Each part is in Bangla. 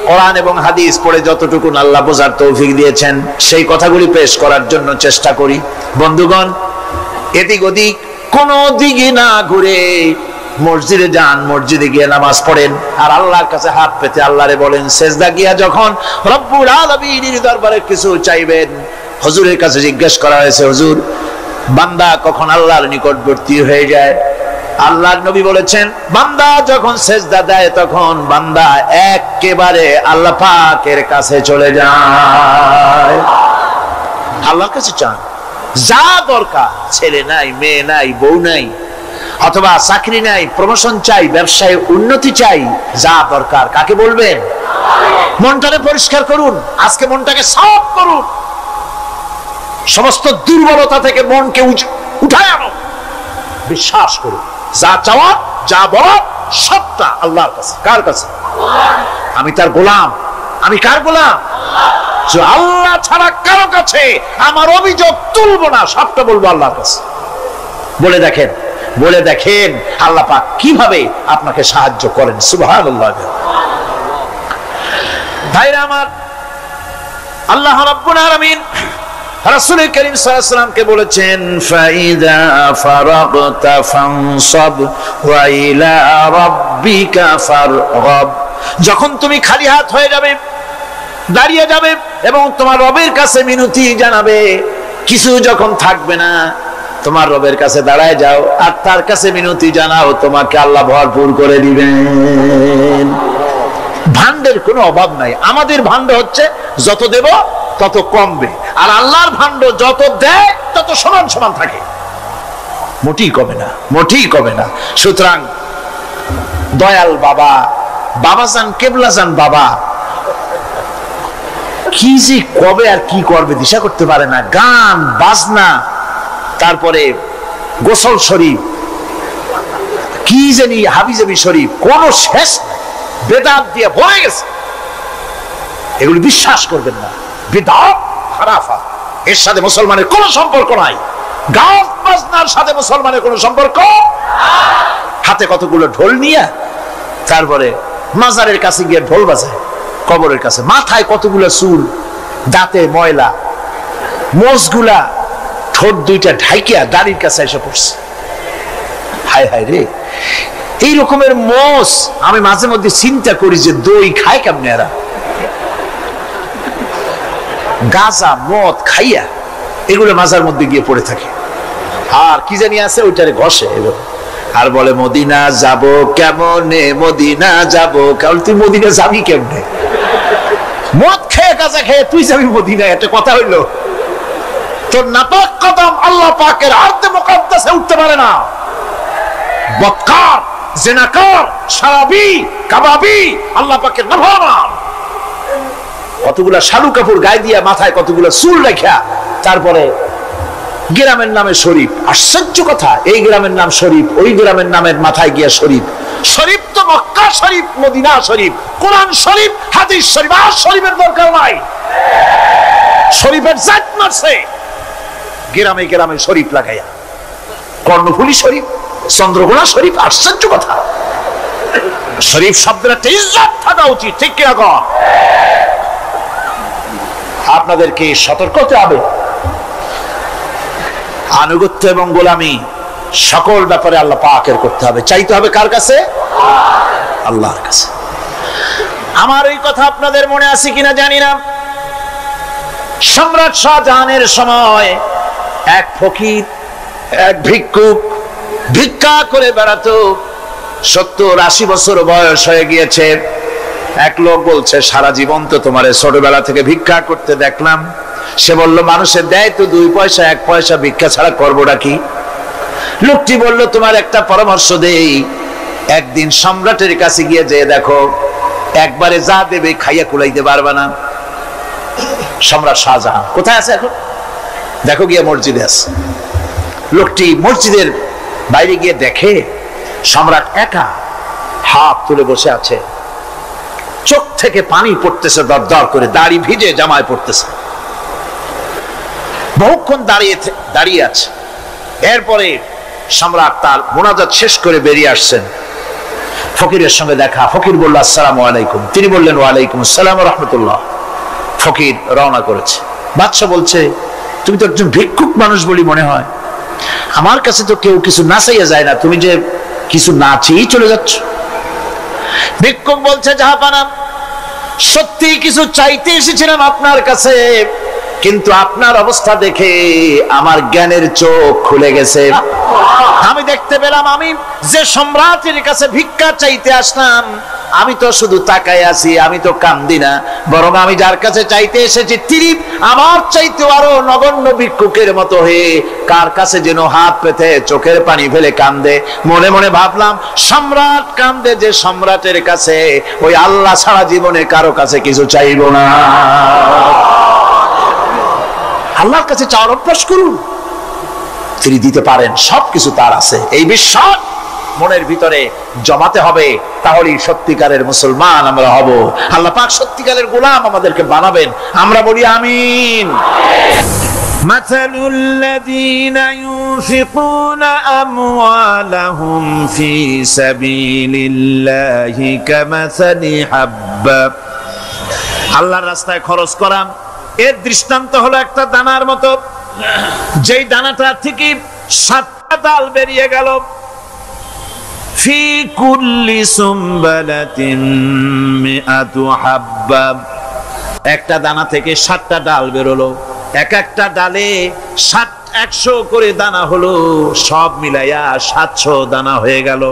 কোরআন এবং হাদিস পড়ে যতটুকু আল্লাহ বোঝার তৌফিক দিয়েছেন সেই কথাগুলি পেশ করার জন্য চেষ্টা করি। বন্ধুগণ, এদিক ওদিক কোনো দিকে না ঘুরে মসজিদে যান, মসজিদে গিয়ে নামাজ পড়েন, আর আল্লাহর কাছে হাত পেতে আল্লাহরে বলেন। সেজদা গিয়া যখন রব্বুল আলামিনের দরবারে কিছু চাইবেন, হুজুরের কাছে জিজ্ঞেস করা হয়েছে, হুজুর বান্দা কখন আল্লাহর নিকটবর্তী হয়ে যায়? আল্লাহর নবী বলেছেন, বান্দা যখন সেজদা দেয় তখন বান্দা একেবারে আল্লাহ পাকের কাছে চলে যায়। আল্লাহর কাছে চান, যা দরকার, ছেলে নাই, মেয়ে নাই, বউ নাই, অথবা চাকরি নাই, প্রমোশন চাই, ব্যবসায় উন্নতি চাই, যা দরকার কাকে বলবেন? মনটাকে পরিষ্কার করুন, আজকে মনটাকে সাফ করুন, সমস্ত দুর্বলতা থেকে মনকে উঠায় আনো, বিশ্বাস করুন যা চাওয়া যা বলা সবটা আল্লাহর কাছে। কার কাছে? আমি তার গোলাম। আমি কার গোলাম? আল্লাহ ছাড়া কারো কাছে আমার অভিযোগ তুলবো না, সবটা বলবো আল্লাহর কাছে। বলে দেখেন, বলে দেখেন আল্লাহ পাক কিভাবে আপনাকে সাহায্য করেন। সুবহানাল্লাহ। ভাইরা আমার, আল্লাহ রাব্বুল আলামিন রাসূল করিম সাল্লাল্লাহু আলাইহি ওয়াসাল্লামকে বলেছেন, ফাইদা ফারাগতা ফানসাব ওয়া ইলা রাব্বিকা ফারগাব। যখন তুমি খালি হাত হয়ে যাবে, দাঁড়িয়ে যাবে এবং তোমার রবের কাছে মিনতি জানাবে, কিছু যখন থাকবে না, তোমার রবের কাছে দাঁড়ায় যাও আর তার কাছে মিনতি জানাও, তোমাকে আল্লাহ ভরপুর করে দিবেন। ভান্ডের কোনো অভাব নাই। আমাদের ভান্ড হচ্ছে যত দেব তত কমবে, আর আল্লাহর ভান্ড যত দেয় তত সমান সমান থাকে, মোটেই কমে না, মোটেই কমে না। সুতরাং দয়াল বাবা, বাবাজান, কেবলাজান বাবা কি যে কবে আর কি করবে দিশা করতে পারে না। গান বাজনা, তারপরে গোসল শরীফ, কি জানি হাবিজাবি শরীফ, কোন শেষ বেদাত দিয়ে ভরে গেছে। এগুলি বিশ্বাস করবেন না, বিদআত খারাফা, এর সাথে মুসলমানের কোনো সম্পর্ক নাই। গান বাজনার সাথে মুসলমানের কোনো সম্পর্ক। হাতে কতগুলো ঢোল নিয়ে তারপরে মাজারের কাছে গিয়ে ঢোল বাজায়, কবরের কাছে, মাথায় কতগুলো চুল, দাঁতে ময়লা, মোষগুলা ঠোঁট দুইটা ঢাইকিয়া দাড়ির কাছে এসে পড়ছে। হায় হায় রে, এই রকমের মোষ আমি মাঝে মধ্যে চিন্তা করি যে দই খায় কেমনে এরা, গাঁজা মদ খাইয়া এগুলো মাজার মধ্যে গিয়ে পড়ে থাকে। আর কি জানি আছে ওইটারে ঘষে আর বলে মদিনা যাব কেমনে, মদিনা যাব কেমন। তুই মদিনা যাবি কেমনে? মদ খেয়ে গাঁজা খেয়ে তুই যাবি মদিনা? একটা কথা হইলো? তোর নাপাক কদম আল্লাহ পাকের আরদে মুকাদ্দাসে উঠতে পারে না। বদকার, জিনাকার, শারাবি, কাবাবি, আল্লাহ পাকের নাফরমান। কতগুলা শালু কাপড় গায়ে দিয়া, মাথায় কতগুলা চুল রাখা, তারপরে গ্রামের নামে শরীফ। আশ্চর্য কথা, এই গ্রামের নাম শরীফ, ওই গ্রামের নামের মাথায় গিয়া শরীফ। শরীফ তো মক্কা শরীফ, মদিনা শরীফ, কোরআন শরীফ, হাদিস শরীফ। আর শরীফের দরকার নাই। শরীফের জাত মারছে গ্রামে গ্রামে শরীফ লাগাইয়া। কর্ণফুলী শরীফ, চন্দ্রকোনা শরীফ। আশ্চর্য কথা, শরীফ শব্দের একটা ইজ্জত থাকা উচিত, ঠিক কিনা কন? আপনাদেরকে সতর্ক হতে হবে। আনুগত্য এবং গোলামি সকল ব্যাপারে আল্লাহ পাকের করতে হবে। চাইতে হবে কার কাছে? আল্লাহর কাছে। আমার এই কথা আপনাদের মনে আছে কিনা জানি না। সম্রাট শাহজাহানের সময় এক ফকির, এক ভিক্ষুক ভিক্ষা করে বেড়াতো। 70-80 বছর বয়স হয়ে গিয়েছে। এক লোক বলছে, সারা জীবন তো তোমার ছোটবেলা থেকে ভিক্ষা করতে দেখলাম। সে বলল, মানুষের দেয় তো 2 পয়সা 1 পয়সা, ভিক্ষা ছাড়া করবোটা কি? লোকটি বলল, তোমার একটা পরামর্শ দেই, একদিন সম্রাটের কাছে গিয়ে যে দেখো, একবারে যা দেবে খাইয়া কুলাইতে পারবে না। সম্রাট শাহজাহান কোথায় আছে এখন? দেখো গিয়ে মসজিদে আছে। লোকটি মসজিদের বাইরে গিয়ে দেখে সম্রাট একা হাত তুলে বসে আছে, চোখ থেকে পানি পড়তেছে দর দর করে, দাড়ি ভিজে জামায় পড়তেছে। বহুক্ষণ দাঁড়িয়ে আছে। এরপরে সম্রাট তার মুনাজাত শেষ করে বেরিয়ে আসছেন। ফকিরের সঙ্গে দেখা। ফকির বলল আসসালামু আলাইকুম, তিনি বললেন ওয়ালাইকুম আসসালাম ওয়া রাহমাতুল্লাহ। ফকির রওনা করেছে। বাদশা বলছে, তুমি তো একজন ভিক্ষুক মানুষ বলি মনে হয়, আমার কাছে তো কেউ কিছু না চাইয়া যায় না, তুমি যে কিছু না চেয়েই চলে যাচ্ছ। ভিক্ষুক বলছে, জাহাপানা, সত্যি কিছু চাইতে এসেছিলাম আপনার কাছে, কিন্তু আপনার অবস্থা দেখে আমার জ্ঞানের চোখ খুলে গেছে। আমি দেখতে পেলাম আমি যে সম্রাটের কাছে ভিক্ষা চাইতে আসলাম, আমি তো শুধু তাকায় আছি, আমি তো কান্দি না, বরং আমি যার কাছে চাইতে এসেছি তিনি আমার চাইতে আরো নগণ্য ভিক্ষুকের মতো হয়ে কার কাছে যেন হাত পেতে চোখের পানি ফেলে কান্দে। মনে মনে ভাবলাম, সম্রাট কান্দে যে সম্রাটের কাছে, ওই আল্লাহ ছাড়া জীবনে কারো কাছে কিছু চাইব না। আল্লাহর কাছে চাওয়ার অভ্যাস করুন, তিনি দিতে পারেন, সবকিছু তার আছে। এই বিশ্বাস মনের ভিতরে জমাতে হবে, তাহলেই সত্যিকারের মুসলমান আমরা হব। আল্লাহ পাক সত্যিকারের গোলাম আমাদেরকে বানাবেন, আমরা বলি আমিন। مثل الذين ينفقون أموالهم في سبيل الله كمثل حبة। আল্লাহর রাস্তায় খরচ করা এর দৃষ্টান্ত হলো একটা দানার মতো, যেই দানাটা থেকে 7টা ডাল বেরিয়ে গেল। ফি কুল্লি সুমবালাতিন মিআতু হাব্বা, একটা দানা থেকে 7টা ডাল বেরোলো, এক একটা ডালে 100 করে দানা হলো, সব মিলাইয়া 700 দানা হয়ে গেল।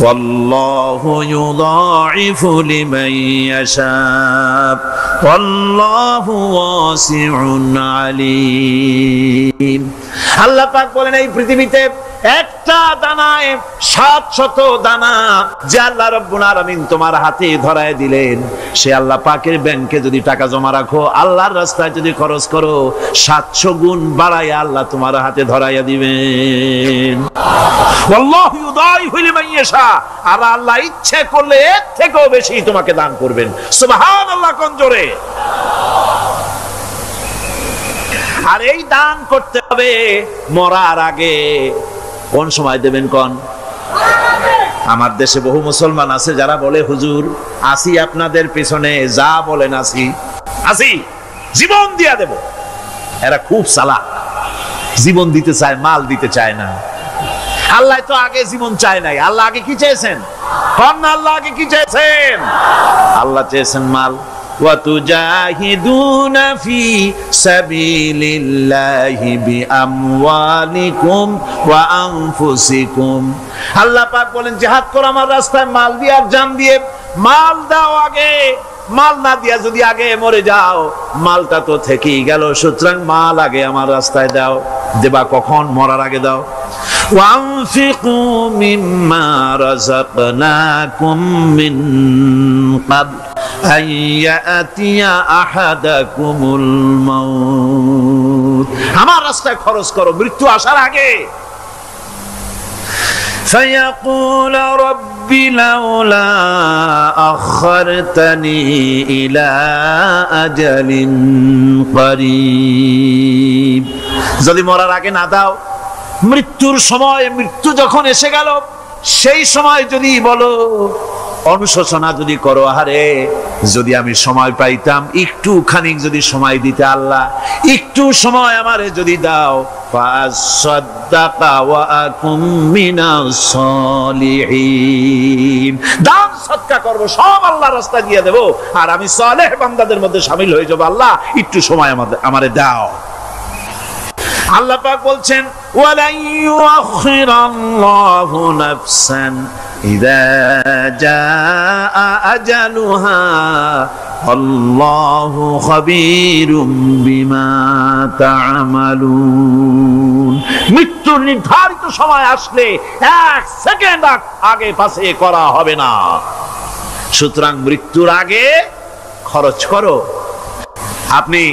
ওয়াল্লাহু ইউদাইফু লিমান ইয়াশা ওয়াল্লাহু ওয়াসিউন আলিম। আল্লাহ পাক বলেন, এই পৃথিবীতে একটা দানায় 700 দানা যে আল্লাহ রাব্বুল আলামিন তোমার হাতে ধরায় দিলেন, সে আল্লাহ পাকের ব্যাংকে যদি টাকা জমা রাখো, আল্লাহর রাস্তায় যদি খরচ করো, 700 গুণ বাড়াইয়া আল্লাহ তোমার হাতে ধরাইয়া দিবেন। আল্লাহু ইউদাইফু লিমান ইয়াশা, আর আল্লাহ ইচ্ছে করলে এর থেকেও বেশি তোমাকে দান করবেন। সুবহানাল্লাহ, কোন জোরে। আর এই দান করতে হবে মরার আগে। কোন সময় দেবেন কোন? আমার দেশে বহু মুসলমান আছে যারা বলে, হুজুর আসি আপনাদের পিছনে, যা বলেন আসি, জীবন দিয়া দেব। এরা খুব চালাক, জীবন দিতে চায়, মাল দিতে চায় না। আল্লাহ তো আগে জীবন চায় নাই, আল্লাহ আগে কি চেয়েছেন? কোন আল্লাহ আগে কি চেয়েছেন? আল্লাহ চেয়েছেন মাল। وَتُجَاهِدُونَ فِي سَبِيلِ اللَّهِ بِأَمْوَالِكُمْ وَأَنفُسِكُمْ। আল্লাহ পাক বলেন, জিহাদ করো আমার রাস্তায় মাল দিয়ে আর জান দিয়ে। মাল দাও আগে, মাল না দিয়া যদি আগে মরে যাও, মালটা তো থেকেই গেল। সুতরাং মাল আগে আমার রাস্তায় দাও। দেবা কখন? মরার আগে দাও। وَأَنفِقُوا مِمَّا رَزَقْنَاكُم مِّن قَبْلِ أَن يَأْتِيَ أَحَدَكُمُ الْمَوْتُ। আমার রাস্তায় খরচ করো মৃত্যু আসার আগে। فَيَقُولَ رَبِّ لَوْلَا أَخَّرْتَنِي إِلَى أَجَلٍ قَرِيبٍ। যদি মরার আগে না দাও, মৃত্যুর সময়, মৃত্যু যখন এসে গেল, সেই সময় যদি বলো, অনুশোচনা যদি করো, আরে যদি আমি সময় পাইতাম, একটু খানিক যদি সময় দিতে, আল্লাহ একটু সময় আমারে যদি দাও, ফাসাদদাকা ওয়া আকুম মিনাস সালিহিন, দান সদকা করব, সব আল্লাহর রাস্তায় দিয়ে দেব, আর আমি সালেহ বান্দাদের মধ্যে শামিল হয়ে যাব। আল্লাহ একটু সময় আমারে দাও। আল্লাহ পাক বলছেন, ওয়ালা ইউআখিরাল্লাহু নাফসান ইযা জাআ আজালুহা আল্লাহু খাবীরুম বিমা তা'মালুন। মৃত্যুর নির্ধারিত সময় আসলে 1 সেকেন্ড আগে পাশে করা হবে না। সুতরাং মৃত্যুর আগে খরচ করো। আপনি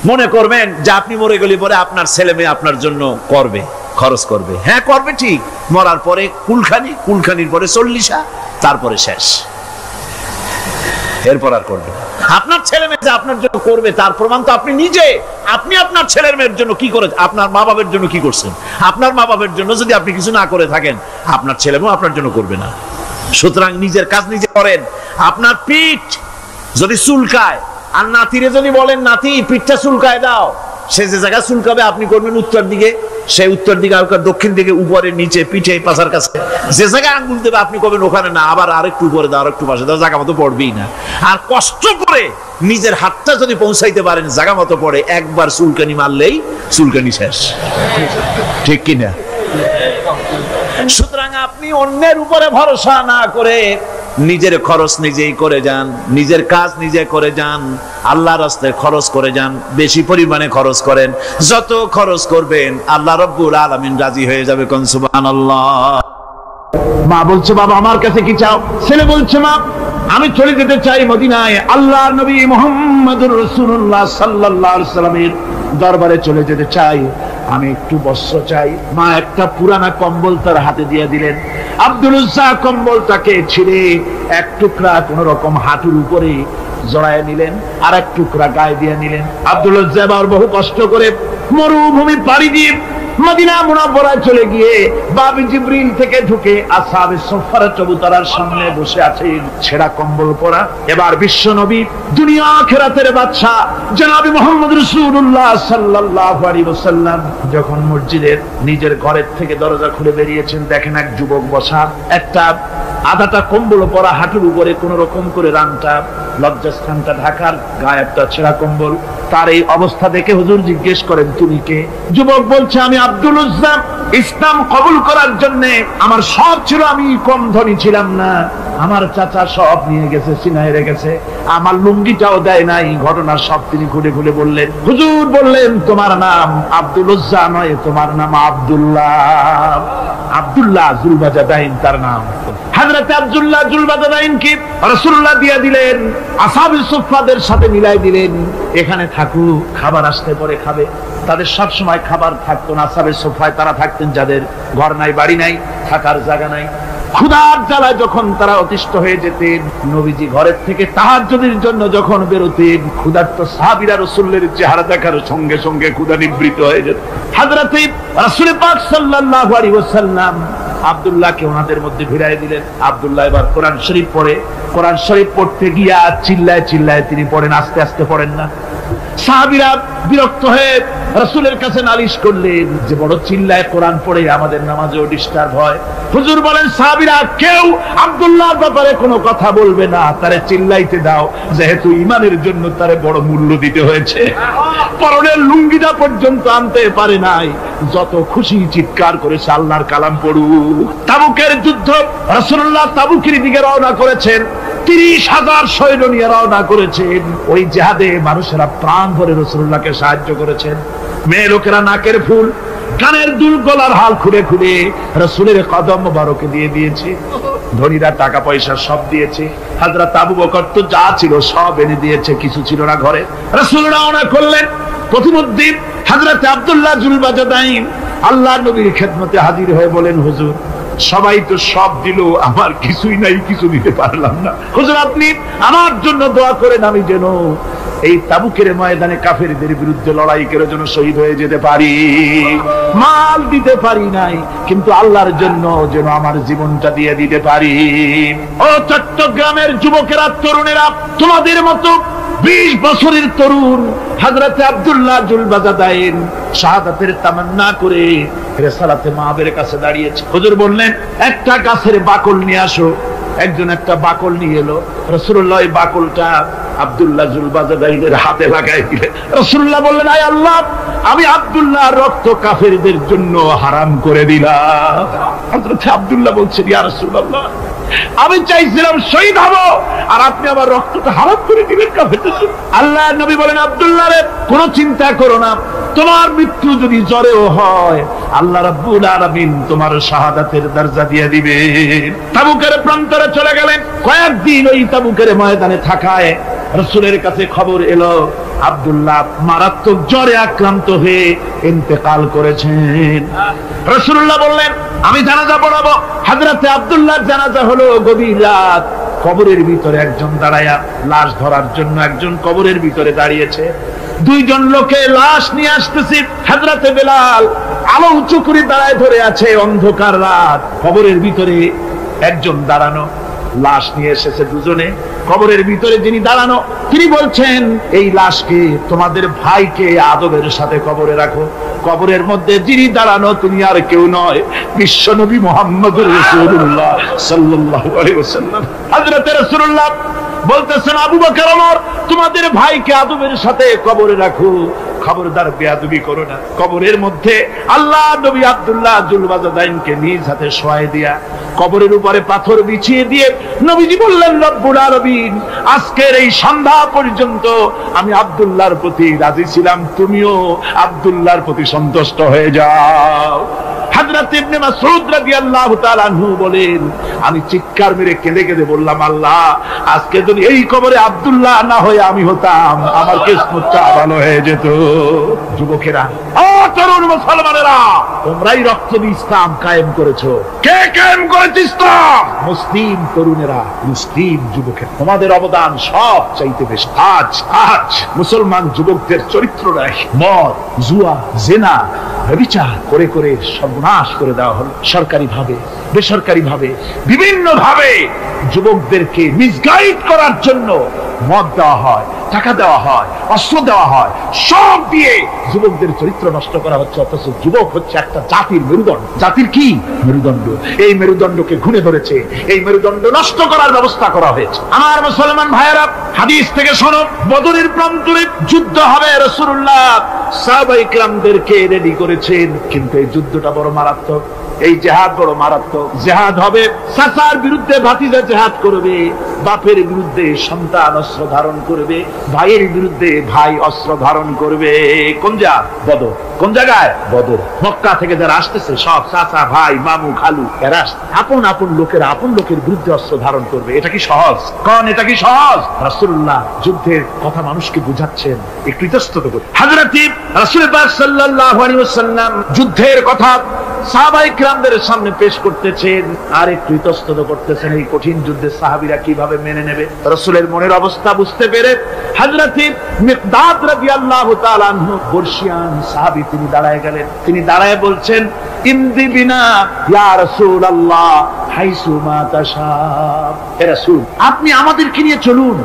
মনে করবেন যে আপনি মরে গেলে পরে আপনার ছেলে মেয়ে আপনার জন্য করবে, খরচ করবে। হ্যাঁ করবে, ঠিক। মরার পরে কুলখানির পরে 40, তারপরে শেষ, এরপর আর করবে। আপনার ছেলে মেয়ে আপনার জন্য করবে, তার প্রমাণ তো আপনি নিজে। আপনি আপনার ছেলের মেয়ের জন্য কি করে, আপনার মা বাবার জন্য কি করছেন? আপনার মা বাবার জন্য যদি আপনি কিছু না করে থাকেন, আপনার ছেলে মেয়ে আপনার জন্য করবে না। সুতরাং নিজের কাজ নিজে করেন। আপনার পিঠ যদি চুলকায় আর নাতিরে যদি বলেন নাতি পিঠটা চুলকায় দাও, সে যে জায়গা চুলকাবে আপনি করবেন উত্তর দিকে, সে উত্তর দিকে আর দক্ষিণ দিকে, উপরে নিচে পিঠে পাশার কাছে, যে জায়গায় আঙ্গুল দেবে আপনি করবেন ওখানে না, আবার আরেকটু উপরে দাও আরেকটু পাশে দাও, জায়গা মতো পড়বেই না। আর কষ্ট করে নিজের হাতটা যদি পৌঁছাইতে পারেন জায়গা মতো পড়ে, একবার চুলকানি মারলেই চুলকানি শেষ, ঠিক কিনা? সুতরাং আপনি অন্যের উপরে ভরসা না করে নিজের খরচ নিজেই করে যান, নিজের কাজ নিজে করে যান, আল্লাহর রাস্তায় খরচ করে যান, বেশি পরিমাণে খরচ করেন। যত খরচ করবেন আল্লাহ রাব্বুল আলামিন রাজি হয়ে যাবে। কোন সুবহানাল্লাহ। মা বলছে বাবা আমার কাছে কি চাও? ছেলে বলছে মা আমি চলে যেতে চাই মদিনায়, আল্লাহর নবী মুহাম্মদুর রাসূলুল্লাহ সাল্লাল্লাহু আলাইহি ওয়াসাল্লামের দরবারে চলে যেতে চাই, আমি একটু বস্ত্র চাই। মা একটা পুরানা কম্বল তার হাতে দিয়ে দিলেন। আব্দুল উজ্জা কম্বলটাকে ছিঁড়ে এক টুকরা কোন রকম হাঁটুর উপরে জড়ায় নিলেন, আর এক টুকরা গায়ে দিয়ে নিলেন। আব্দুল উজ্জা আবার বহু কষ্ট করে মরুভূমি পাড়ি দিয়ে মদিনা মুনাওয়ারায় চলে গিয়ে বাবি জিবরিল থেকে ঢুকে আসহাবে সুফফার চবুতরার সামনে বসে আছেন, ছেঁড়া কম্বল পরা। এবার বিশ্ব নবী দুনিয়া আখিরাতের বাদশা জনাব মুহাম্মদ রাসূলুল্লাহ সাল্লাল্লাহু আলাইহি ওয়াসাল্লাম যখন মসজিদের নিজের ঘরের থেকে দরজা খুলে বেরিয়েছেন, দেখেন এক যুবক বসা, একটা আধাটা কম্বল পরা, হাঁটুর উপরে কোন রকম করে রানটা লজ্জাস্থানটা ঢাকার, গায়ে একটা ছেঁড়া কম্বল। তার এই অবস্থা দেখে হুজুর জিজ্ঞেস করেন তুমি কে? যুবক বলছে আমি আব্দুল উজ্জা। ইসলাম কবুল করার জন্য আমার সব ছিল, আমি কম ধনী ছিলাম না, আমার চাচা সব নিয়ে গেছে, সিনায় রেখেছে, আমার লুঙ্গিটাও দেয় নাই। ঘটনা সব তিনি খুলে খুলে বললেন। হুজুর বললেন তোমার নাম আব্দুল উজ্জা নয়, তোমার নাম আব্দুল্লাহ। আব্দুল্লাহ জুলবাজাদাইন তার নাম। হযরত আব্দুল্লাহ জুলবাজাদাইন কি রাসূলুল্লাহ দিয়ে দিলেন, আসহাবে সুফফাদের সাথে মিলাই দিলেন, এখানে থাকুক, খাবার আসতে পরে খাবে। তাদের সব সময় খাবার থাকতো না। আসহাবে সুফফায় তারা থাকতেন যাদের ঘর নাই, বাড়ি নাই, থাকার জায়গা নাই। ক্ষুধার জ্বালায় যখন তারা অতিষ্ঠ হয়ে যেতেন, নবীজি ঘরের থেকে তাহাজ্জুদের জন্য যখন বেরোতেন, ক্ষুধার্ত সাহাবীরা রাসূলের চেহারা দেখার সঙ্গে সঙ্গে ক্ষুধা নিবৃত্ত হয়ে যেত। হযরত রাসূল পাক সাল্লাল্লাহু আলাইহি ওয়াসাল্লাম আব্দুল্লাহকে ওনাদের মধ্যে ভিড়াই দিলেন। আব্দুল্লাহ এবার কোরআন শরীফ পড়ে। কোরআন শরীফ পড়তে গিয়া চিল্লায় চিল্লায় তিনি পড়েন, আস্তে আস্তে পড়েন না। সাহাবীরা বিরক্ত হয়ে রাসূলের কাছে নালিশ করলেন যে বড় চিল্লায় কোরআন পড়ে, আমাদের নামাজেও ডিস্টার্ব হয়। হুজুর বলেন সাহাবীরা কেউ আব্দুল্লাহর ব্যাপারে কোনো কথা বলবে না, তারে চিল্লাইতে দাও, যেহেতু ঈমানের জন্য তারে বড় মূল্য দিতে হয়েছে। পরনের লুঙ্গিটা পর্যন্ত আনতে পারে নাই, যত খুশি চিৎকার করেছে আল্লাহর কালাম পড়ুক। তাবুকের যুদ্ধ, রাসূলুল্লাহ তাবুকের দিকে রওনা করেছেন, 30,000 সৈন্য নিয়ে রওনা করেছেন। ওই জিহাদে মানুষেরা প্রাণ ভরে রাসূলুল্লাহকে সাহায্য করেছেন। মেয়ে লোকেরা নাকের ফুল, কানের দুল, গলার হাল খুলে খুলে রাসূলের কদম মোবারকে দিয়ে দিয়েছে। ধনীরা টাকা পয়সা সব দিয়েছে। হযরত আবু বকর তো যা ছিল সব এনে দিয়েছে, কিছু ছিল না ঘরে। রাসূল রওনা করলেন। প্রতিমধ্যে হযরত আব্দুল্লাহ জুলবাজাদাইন আল্লাহর নবীর খেদমতে হাজির হয়ে বলেন হুজুর সবাই তো সব দিল, আমার কিছুই নাই, কিছু দিতে পারলাম না। হুজুর আপনি আমার জন্য দোয়া করেন, আমি যেন এই তাবুকের ময়দানে কাফেরদের বিরুদ্ধে লড়াই করে যেন শহীদ হয়ে যেতে পারি। মাল দিতে পারি নাই, কিন্তু আল্লাহর জন্য যেন আমার জীবনটা দিয়ে দিতে পারি। ও চট্টগ্রামের যুবকেরা, তরুণেরা, তোমাদের মতো 20 বছরের তরুণ হযরত আব্দুল্লাহ জুলবাজাদাইন শাহাদাতের তামান্না করে রিসালাতে মাহবের কাছে দাঁড়িয়েছে। হুজুর বললেন একটা গাছের বাকল নিয়ে আসো। একজন একটা বাকল নিয়ে এলো। রাসূলুল্লাহ এই বাকলটা আব্দুল্লাহ জুলবাজাদাইনের হাতে লাগাই দিলেন। রাসূলুল্লাহ বললেন আয় আল্লাহ, আমি আব্দুল্লাহর রক্ত কাফেরদের জন্য হারাম করে দিলাম। হযরত আব্দুল্লাহ বলছেন ইয়া রাসূলুল্লাহ, আমি চাইছিলাম শহীদ হব, আর আপনি আমার রক্তটা হারাম করে দিলেন কাফেরদের জন্য। আল্লাহর নবী বলেন আব্দুল্লাহ রে, কোনো চিন্তা করো না, তোমার মৃত্যু যদি জ্বরেও হয় আল্লাহ রাব্বুল আলামিন তোমার শাহাদাতের দরজা দিয়ে দিবেন। তাবুকের প্রান্তরে চলে গেলেন। কয়েকদিন ওই তাবুকের ময়দানে থাকায় রাসূলের কাছে খবর এলো আব্দুল্লাহ মারাত্মক জ্বরে আক্রান্ত হয়ে ইন্তেকাল করেছেন। রাসূলুল্লাহ বললেন আমি জানাজা পড়াবো। হযরতে আব্দুল্লাহর জানাজা হলো গভীর রাত। কবরের ভিতরে একজন দাঁড়ায়া লাশ ধরার জন্য একজন কবরের ভিতরে দাঁড়িয়েছে। দুইজন লোকে লাশ নিয়ে আসতেছে। হযরতে বেলাল আলো উঁচু করে দাঁড়ায় ধরে আছে। অন্ধকার রাত, কবরের ভিতরে একজন দাঁড়ানো। লাশ নিয়ে এসেছে দুজনে। কবরের ভিতরে যিনি দাঁড়ানো তিনি বলছেন, এই লাশকে তোমাদের ভাইকে আদবের সাথে কবরে রাখো। কবরের মধ্যে যিনি দাঁড়ানো তিনি আর কেউ নয়, বিশ্বনবী মুহাম্মদুর রাসূলুল্লাহ সাল্লাল্লাহু আলাইহি ওয়াসাল্লাম। হযরত রাসূলুল্লাহ বলতেছেন, আবু বকর ওমর, তোমাদের ভাইকে আদবের সাথে কবরে রাখো, খবরদার বেয়াদবি করো না। কবরের মধ্যে আল্লাহ নবী আব্দুল্লাহ জুলবাজাদাইনকে নিজ হাতে শোয়াই দিয়া কবরের উপরে পাথর বিছিয়ে দিয়ে নবীজি বললেন, রব্বুল আলামিন, আজকের এই সন্ধ্যা পর্যন্ত আমি আব্দুল্লাহর প্রতি রাজি ছিলাম, তুমিও আব্দুল্লাহর প্রতি সন্তুষ্ট হয়ে যাও। হযরত ইবনে মাসউদ রাদিয়াল্লাহু তাআলা আনহু বলেন, আমি চিৎকার মেরে কেঁদে কেঁদে বললাম, আল্লাহ, আজকে যদি এই কবরে আব্দুল্লাহ না হয়ে আমি হতাম, আমার কিসমতটা ভালো হয়ে যেত। যুবকেরা, ও তরুণ মুসলমানেরা, তোমরাই রক্ত দিয়ে ইসলাম কায়েম করেছো। কে কায়েম করেছে ইসলাম? মুসলিম তরুণেরা, মুসলিম যুবকেরা। তোমাদের অবদান সব চাইতে বেশি। আজ মুসলমান যুবকদের চরিত্র নাই, মদ, জুয়া, জিনা, ব্যভিচার করে করে সর্বনাশ করে দেওয়া হলো। সরকারি ভাবে, বেসরকারি ভাবে, বিভিন্ন ভাবে যুবকদেরকে মিসগাইড করার জন্য মদ দেওয়া হয়, টাকা দেওয়া হয়, অস্ত্র দেওয়া হয়, সব দিয়ে যুবকদের চরিত্র নষ্ট করা হচ্ছে। অথচ যুবক হচ্ছে একটা জাতির মেরুদণ্ড। জাতির কি মেরুদণ্ড? এই মেরুদণ্ডকে ঘুরে ধরেছে, এই মেরুদণ্ড নষ্ট করার ব্যবস্থা করা হয়েছে। আমার মুসলমান ভাইয়েরা, হাদিস থেকে শোনো, বদরের প্রান্তরে যুদ্ধ হবে। রাসূলুল্লাহ সাহাবায়ে কিরামদেরকে রেডি করেছেন, কিন্তু এই যুদ্ধটা বড় মারাত্মক। এই জিহাদ বড় মারাত্মক। জিহাদ হবে, চাচার বিরুদ্ধে ভাতিজা জিহাদ করবে, বাপের বিরুদ্ধে সন্তান অস্ত্র ধারণ করবে, ভাইয়ের বিরুদ্ধে ভাই অস্ত্র ধারণ করবে। কোন জায়গা? বদর। কোন জায়গায়? বদর। মক্কা থেকে যারা আসতেছে সব চাচা, ভাই, মামু, খালু, এরা আপন আপন লোকেরা আপন লোকের বিরুদ্ধে অস্ত্র ধারণ করবে। এটা কি সহজ? কোন এটা কি সহজ? রাসূলুল্লাহ যুদ্ধের কথা মানুষকে বুঝাচ্ছেন, একটু ইতস্তত করে। হযরত রাসূল পাক সাল্লাল্লাহু আলাইহি ওয়াসাল্লাম যুদ্ধের কথা সাহাবায়ে কিরামদের সামনে পেশ করতেছেন আর একটু ইতস্তত করতেছেন। এই কঠিন যুদ্ধে সাহাবীরা কিভাবে মেনে নেবে? রাসূলের মনের অবস্থা বুঝতে পেরে হযরত মিকদাদ রাদিয়াল্লাহু তাআলা আনহু, বর্ষিয়ান সাহাবী, তিনি দাঁড়ায় গেলেন। তিনি দাঁড়ায় বলছেন, ইমদি বিনা ইয়া রাসূলুল্লাহ হাইসু মা তাশা। হে রাসূল, আপনি আমাদেরকে নিয়ে চলুন,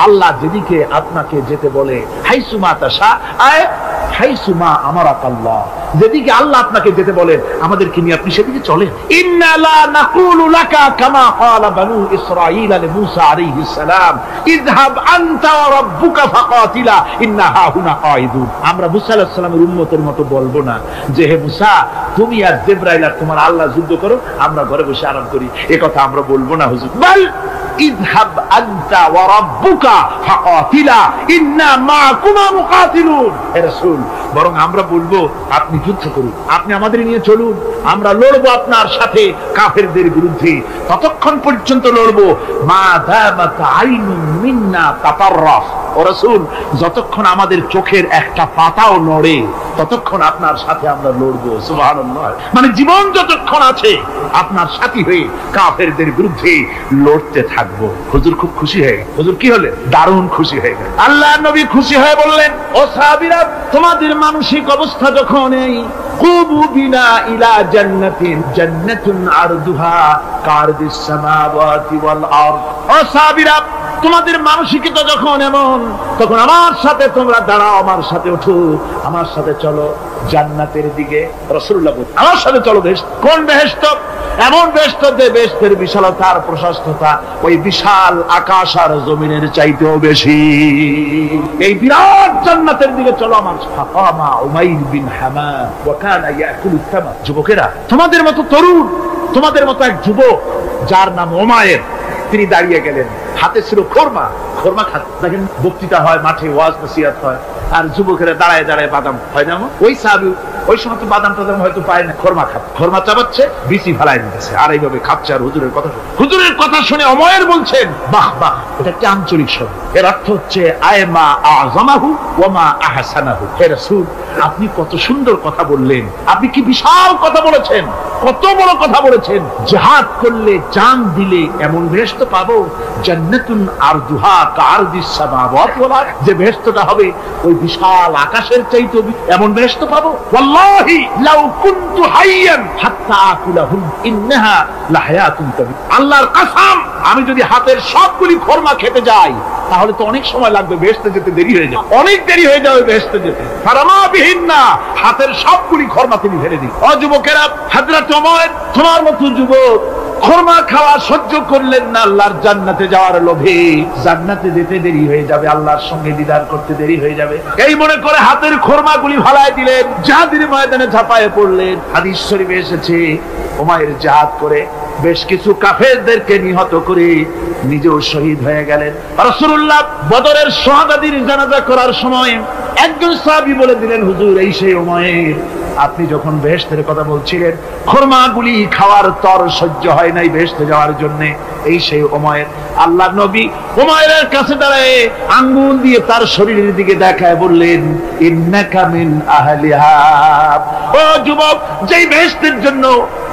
আল্লাহ যেদিকে আপনাকে যেতে বলে, হাইসু মা তাশা, আয় হাইসু মা আমারাকাল্লাহ, যেদিকে আল্লাহ আপনাকে যেতে বলেন আমাদেরকে নিয়ে আপনি সেদিকে চলেন। ইন্না লা নাকুলু লাকা কামা ক্বালা বানু ইসরাঈল লি মূসা আলাইহিস সালাম, ইযহাব আনতা ওয়া রাব্বুকা ফাকাতিলা ইন্না হাহুনা কাঈদুন। আমরা মূসা আলাইহিস সালামের উম্মতের মতো বলবো না যে, হে মূসা, তুমি আর জিবরাইল আর তোমার আল্লাহ যুদ্ধ করো, আমরা ঘরে বসে আরাম করি। এই কথা আমরা বলবো না হুজুর। বল ইযহাব আনতা ওয়া রাব্বুকা ফাকাতিলা ইন্না মাআকুমা মুকাতিলুন। হে রাসূল, বরং আমরা বলবো আপনি যুদ্ধ করুন, আপনি আমাদের নিয়ে চলুন, আমরা লড়বো আপনার সাথে কাফেরদের বিরুদ্ধে। ততক্ষণ পর্যন্ত লড়বো মা দামাত আইনুন মিন্না তাতাররাফ। ও রাসূল, যতক্ষণ আমাদের চোখের একটা পাতাও নড়ে ততক্ষণ আপনার সাথে আমরা লড়বো। সুবহানাল্লাহ। মানে জীবন যতক্ষণ আছে আপনার সাথী হয়ে কাফেরদের বিরুদ্ধে লড়তে থাকবো। হুজুর খুব খুশি হয়ে গেল। হুজুর কি হলেন? দারুণ খুশি হয়ে গেল। আল্লাহ নবী খুশি হয়ে বললেন, ও সাহাবীরা, তোমাদের মানসিক অবস্থা যখন এই কুবু বিনা ইলা জান্নাতিন জান্নাতুন আরদুহা কারদিস সামাওয়াতি ওয়াল আরদ। ও সাহাবীরা, তোমাদের মানসিকতা যখন এমন, তখন আমার সাথে তোমরা দাঁড়াও, আমার সাথে ওঠো, আমার সাথে চলো জান্নাতের দিকে। রাসূলুল্লাহ বলেন, আমার সাথে চলো বেহেশত। কোন বেহেশত? এমন বেহেশত যে বেহেশতের বিশালতা আর প্রশস্ততা ওই বিশাল আকাশ আর জমিনের চাইতেও বেশি। এই বিরাট জান্নাতের দিকে চলো আমার সাথে। ফাকামা উমাইর বিন হামাম ওয়া কানা ইয়াকুলু তামার। যুবকেরা, তোমাদের মতো তরুণ, তোমাদের মতো এক যুবক যার নাম উমাইর, তিনি দাঁড়িয়ে গেলেন, হাতে ছিল খোরমা। খোরমা খাচ্ছে। দেখেন বক্তৃতা হয়, মাঠে ওয়াজ নসিহত হয়, আর যুবকেরা দাঁড়ায় দাঁড়ায় বাদাম হয় না। ওই সাহাবী ওই সময় তো বাদাম টাদাম হয়তো পায় না, খোরমা খাচ্ছে, খোরমা চাবাচ্ছে, বিচি ফেলাই দিতেছে, আর এইভাবে খাচ্ছে আর হুজুরের কথা শুনে। হুজুরের কথা শুনে উমাইর বলছেন, বাহ বাহ, এটা একটা আঞ্চলিক শব্দ। এর অর্থ হচ্ছে আয়মা আযমাহু ওয়া মা আহসানাহু। হে রাসূল, আপনি কত সুন্দর কথা বললেন, আপনি কি বিশাল কথা বলেছেন, কত বড় কথা বলেছেন, জিহাদ করলে জান দিলে এমন বেহেশত পাবো, জান্নাতুন আরদুহা কাআরদিস সামাওয়াতি ওয়াল আরদ, যে বেহেশতটা হবে ওই বিশাল আকাশের চাইতে এমন বেহেশত পাবো। ওয়াল্লাহি লাউ কুনতু হাইয়ান হাত্তা আকুলাহুম ইন্নাহা লাহায়াতুন তাবি, আল্লাহর কসম, আমি যদি হাতের সবগুলি খরমা খেতে যাই তাহলে তো অনেক সময় লাগবে, বেহেশতে যেতে দেরি হয়ে যাবে, অনেক দেরি হয়ে যাবে বেহেশতে যেতে। ফারামা বিহিন্না, হাতের সবগুলি খরমা তিনি ফেলে দিন। ও যুবকেরা, হযরত ওমর তোমার মতো যুবক খরমা খাওয়া সহ্য করলেন না আল্লাহর জান্নাতে যাওয়ার লোভে। জান্নাতে যেতে দেরি হয়ে যাবে, আল্লাহর সঙ্গে দিদার করতে দেরি হয়ে যাবে, এই মনে করে হাতের খরমাগুলি ফালায় দিলেন, জিহাদের ময়দানে ঝাঁপায়ে পড়লেন। হাদিস শরীফে এসেছে, উমাইর জিহাদ করে বেশ কিছু কাফেরদেরকে নিহত করে নিজেও শহীদ হয়ে গেলেন। রাসূলুল্লাহ বদরের শাহাদাতের জানাজা করার সময় একজন সাহাবী বলে দিলেন, হুজুর এই সেই উমাইর, আপনি যখন বেহেশতের কথা বলছিলেন, খরমাগুলি খাওয়ার তর সহ্য হয় নাই বেহেশতে যাওয়ার জন্য, এই সেই উমাইর। আল্লাহর নবী উমাইরের কাছে দাঁড়ায় আঙ্গুল দিয়ে তার শরীরের দিকে দেখায় বললেন, ইন্নাকা মিন আহলিহা, ও যুবক, যেই বেহেশতের জন্য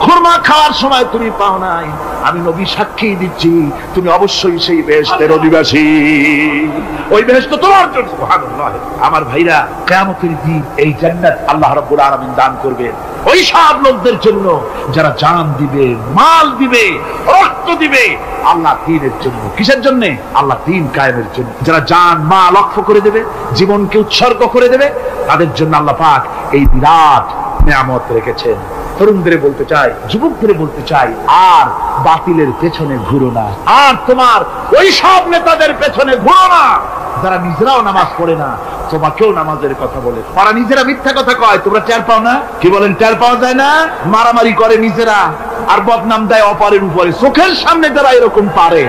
খরমা খাওয়ার সময় তুমি পাও নাই, আমি নবী সাক্ষী দিচ্ছি তুমি অবশ্যই সেই বেহেশতের অধিবাসী, ওই বেহেশত তোমার জন্য। সুবহানাল্লাহ। আমার ভাইরা, কিয়ামতের দিন এই জান্নাত আল্লাহ রাব্বুল আলামিন দান করবেন ওই সব লোকদের জন্য যারা জান দিবে, মাল দিবে, রক্ত দিবে আল্লাহ দ্বীনের জন্য। কিসের জন্য? আল্লাহ দ্বীন কায়েমের জন্য। যারা জান মাল ওয়াকফ করে দেবে, জীবনকে উৎসর্গ করে দেবে, তাদের জন্য আল্লাহ পাক এই বিরাট নিয়ামত রেখেছেন। তরুণদের বলতে চাই, যুবকদের বলতে চাই, আর বাতিলের পেছনে ঘুরো না, আর তোমার ওই সব নেতাদের পেছনে ঘুরো না যারা নিজেরাও নামাজ পড়ে না, তোমাকেও নামাজের কথা বলে। তারা নিজেরা মিথ্যা কথা কয়, তোমরা টের পাও না? কি বলেন, টের পাওয়া যায় না? মারামারি করে নিজেরা আর বদনাম দেয় অপরের উপরে। চোখের সামনে যারা এরকম পারে,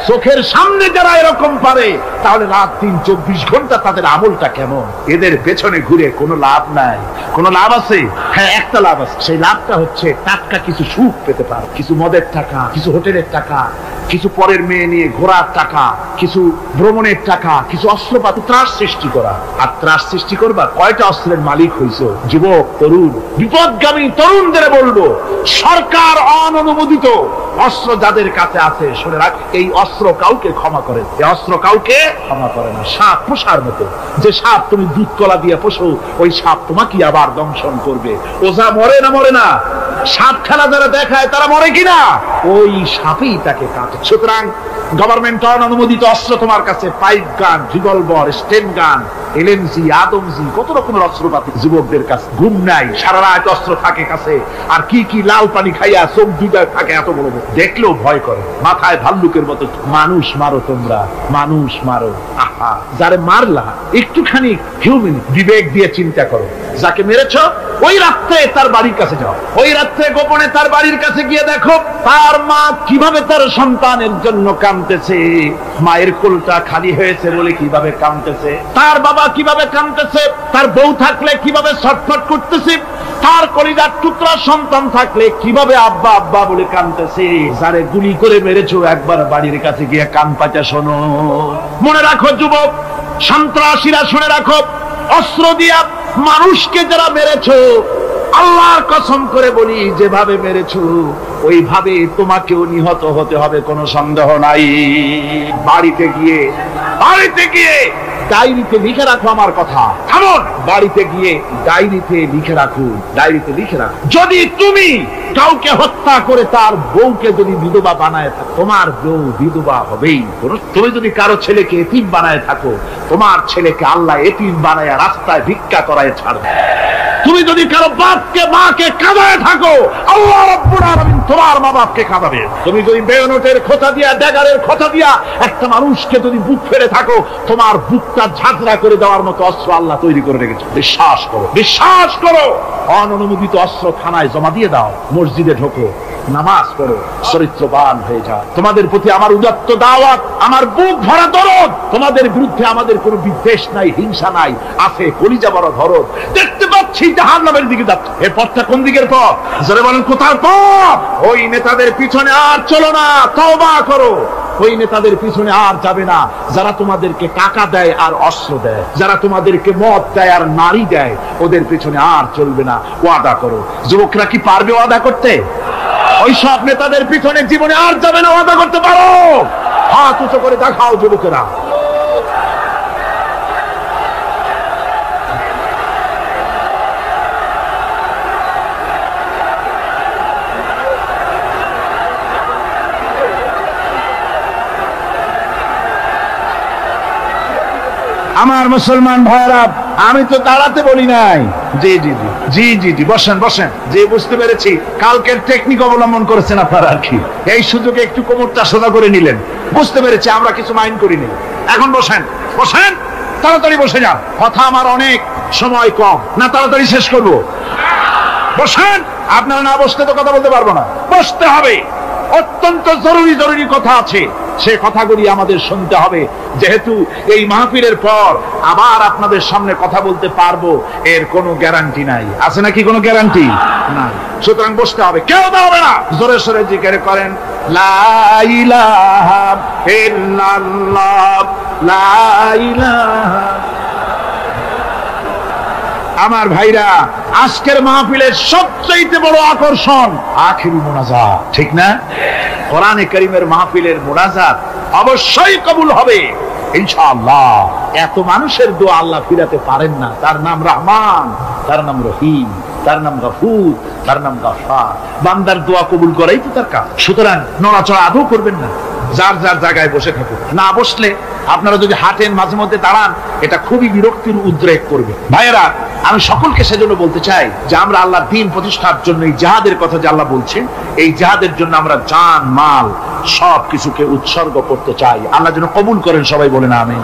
চোখের সামনে যারা এরকম পারে, তাহলে রাত 3-24 ঘন্টা তাদের আমলটা কেমন? এদের পেছনে ঘুরে কোনো লাভ নাই। কোনো লাভ আছে? হ্যাঁ, একটা লাভ আছে। সেই লাভটা হচ্ছে টাটকা কিছু সুখ পেতে পারো, কিছু মদের টাকা, কিছু হোটেলের টাকা, কিছু পরের মেয়ে নিয়ে ঘোরার টাকা, কিছু ভ্রমণের টাকা, কিছু অস্ত্রপাতি, ত্রাস সৃষ্টি করা। আর ত্রাস সৃষ্টি করবা, কয়টা অস্ত্রের মালিক হইছো? যুবক, তরুণ, বিপদগামী তরুণদের বলবো, সরকার অননুমোদিত অস্ত্র যাদের কাছে আছে, শুনে রাখ, এই অস্ত্র কাউকে ক্ষমা করে, এই অস্ত্র কাউকে ক্ষমা করে না। সাপ পোষার মতো, যে সাপ তুমি দুধ কলা দিয়ে পোষো, ওই সাপ তোমাকে আবার দংশন করবে। ওঝা মরে না? মরে না? সাপ খেলা যারা দেখায় তারা মরে কিনা? ওই সাপই তাকে কাটে। সুতরাং গভর্নমেন্ট অনুমোদিত অস্ত্র তোমার কাছে, পাইপ গান, রিভলভার, স্টেন গান, এলএমজি, আদমজি, কত রকমের অস্ত্রপাতি যুবকদের কাছে। ঘুম নাই, সারা রাত অস্ত্র থাকে কাছে, আর কি কি লাল পানি খাইয়া চোখ দুটা থাকে এত বড়, দেখলেও ভয় করে, মাথায় ভাল্লুকের মতো। মানুষ মারো তোমরা, মানুষ মারো। আহা, যারে মারলা একটুখানি হিউম্যান বিবেক দিয়ে চিন্তা করো। যাকে মেরেছ ওই রাত্রে তার বাড়ির কাছে যাও, ওই রাত্রে গোপনে তার বাড়ির কাছে গিয়ে দেখো তার মা কিভাবে তার সন্তানের জন্য কাঁদতেছে, মায়ের কোলটা খালি হয়েছে বলে কিভাবে কাঁদতেছে, তার বাবা কিভাবে কাঁদতেছে, তার বউ থাকলে কিভাবে ছটফট করতেছে, তার কলিজার টুকরা সন্তান থাকলে কিভাবে আব্বা আব্বা বলে কাঁদতেছে। যারে গুলি করে মেরেছো একবার বাড়ির কাছে গিয়ে কান পাচা শোনো। মনে রাখো যুবক, সন্ত্রাসীরা, শুনে রাখো, অস্ত্র দিয়া মানুষকে যারা মেরেছো, আল্লাহর কসম করে বলি, যেভাবে মেরেছো ওইভাবে তোমাকেও নিহত হতে হবে, কোনো সন্দেহ নাই। বাড়িতে গিয়ে ডায়েরিতে লিখে রাখো আমার কথা। থামুন, বাড়িতে গিয়ে ডায়েরিতে লিখে রাখো, ডায়েরিতে লিখে রাখো, যদি তুমি কাউকে হত্যা করে তার বউকে যদি বিধবা বানায় থাকো, তোমার বউ বিধবা হবেই। তুমি যদি কারো ছেলেকে এতিম বানায় থাকো, তোমার ছেলেকে আল্লাহ এতিম বানায় রাস্তায় ভিক্ষা করায় ছাড়বে। তুমি যদি কারো বাপকে মাকে কাঁদায় থাকো, আল্লাহ রাব্বুল আলামিন তোমার মা বাপকে কাঁদাবে। তুমি যদি বেয়নটের খোঁচা দিয়া, ড্যাগারের খোঁচা দিয়া একটা মানুষকে যদি বুক ফেলে থাকো, তোমার বুকটা ঝাঁঝরা করে দেওয়ার মতো অস্ত্র আল্লাহ তৈরি করে রেখেছে। বিশ্বাস করো, বিশ্বাস করো। অননুমোদিত অস্ত্র থানায় জমা দিয়ে দাও, মসজিদে ঢোকো, নামাজ পড়ো, চরিত্রবান হয়ে যাও। তোমাদের প্রতি আমার উদাত্ত দাওয়াত, আমার বুক ভরা দরদ। তোমাদের বিরুদ্ধে আমাদের কোনো বিদ্বেষ নাই, হিংসা নাই, আছে কলিজা বড় দরদ। দেখতে পাচ্ছি জাহান্নামের দিকে যাচ্ছে। এই পথটা কোন দিকের পথ? যারা বলেন কোথার পথ? ওই নেতাদের পিছনে আর চলো না, তওবা করো। ওই নেতাদের পিছনে আর যাবে না যারা তোমাদেরকে টাকা দেয় আর অস্ত্র দেয়, যারা তোমাদেরকে মদ দেয় আর নারী দেয়, ওদের পিছনে আর চলবে না। ওয়াদা করো। যুবকরা কি পারবে ওয়াদা করতে? ওই সব নেতাদের পিছনে জীবনে আর যাবে না, ওয়াদা করতে পারো? হাত উঁচু করে দেখাও যুবকেরা। আমার মুসলমান ভাইরা, আমি তো দাঁড়াতে বলি নাই। জি জি জি জি জি জি বসেন বসেন। যে বুঝতে পেরেছি কালকের টেকনিক অবলম্বন করেছেন আপনারা আর কি, এই সুযোগে একটু কোমরটা সোজা করে নিলেন। বুঝতে পেরেছি, আমরা কিছু মাইন্ড করিনি। এখন বসেন বসেন, তাড়াতাড়ি বসে যান। কথা আমার অনেক, সময় কম, না তাড়াতাড়ি শেষ করব। বসেন। আপনারা না বসতে তো কথা বলতে পারবো না, বসতে হবে। অত্যন্ত জরুরি জরুরি কথা আছে, সে কথাগুলি আমাদের শুনতে হবে। যেহেতু এই মাহফিলের পর আবার আপনাদের সামনে কথা বলতে পারবো এর কোনো গ্যারান্টি নাই। আছে নাকি কোনো গ্যারান্টি? নাই। সুতরাং বসতে হবে, কেউ দাঁড়াবে না। জোরে সোরে জিকির করেন, লা ইলাহা ইল্লাল্লাহ, লা ইলাহা। আমার ভাইরা, আজকের মাহফিলের সবচেয়ে বড় আকর্ষণ আখিরি মুনাজাত, ঠিক না? কোরআনে কারীমের মাহফিলের মুনাজাত অবশ্যই কবুল হবে ইনশাআল্লাহ। এত মানুষের দোয়া আল্লাহ ফিরাতে পারেন না। তার নাম রহমান, তার নাম রহিম, তার নাম গফুর, তার নাম গফফার। বান্দার দোয়া কবুল করাই তো তার কাজ। সুতরাং নড়াচড়া আদৌ করবেন না, যার যার জায়গায় বসে থাকুন। না বসলে আপনারা যদি হাঁটেন, মাঝে মধ্যে দাঁড়ান, এটা খুবই বিরক্তির উদ্রেক করবে। ভাইয়েরা, আমি সকলকে সেজন্য বলতে চাই যে আমরা আল্লাহর দ্বীন প্রতিষ্ঠার জন্য এই জিহাদের কথা যে আল্লাহ বলছেন, এই জিহাদের জন্য আমরা জান মাল সব কিছুকে উৎসর্গ করতে চাই। আল্লাহ যেন কবুল করেন, সবাই বলেন আমিন।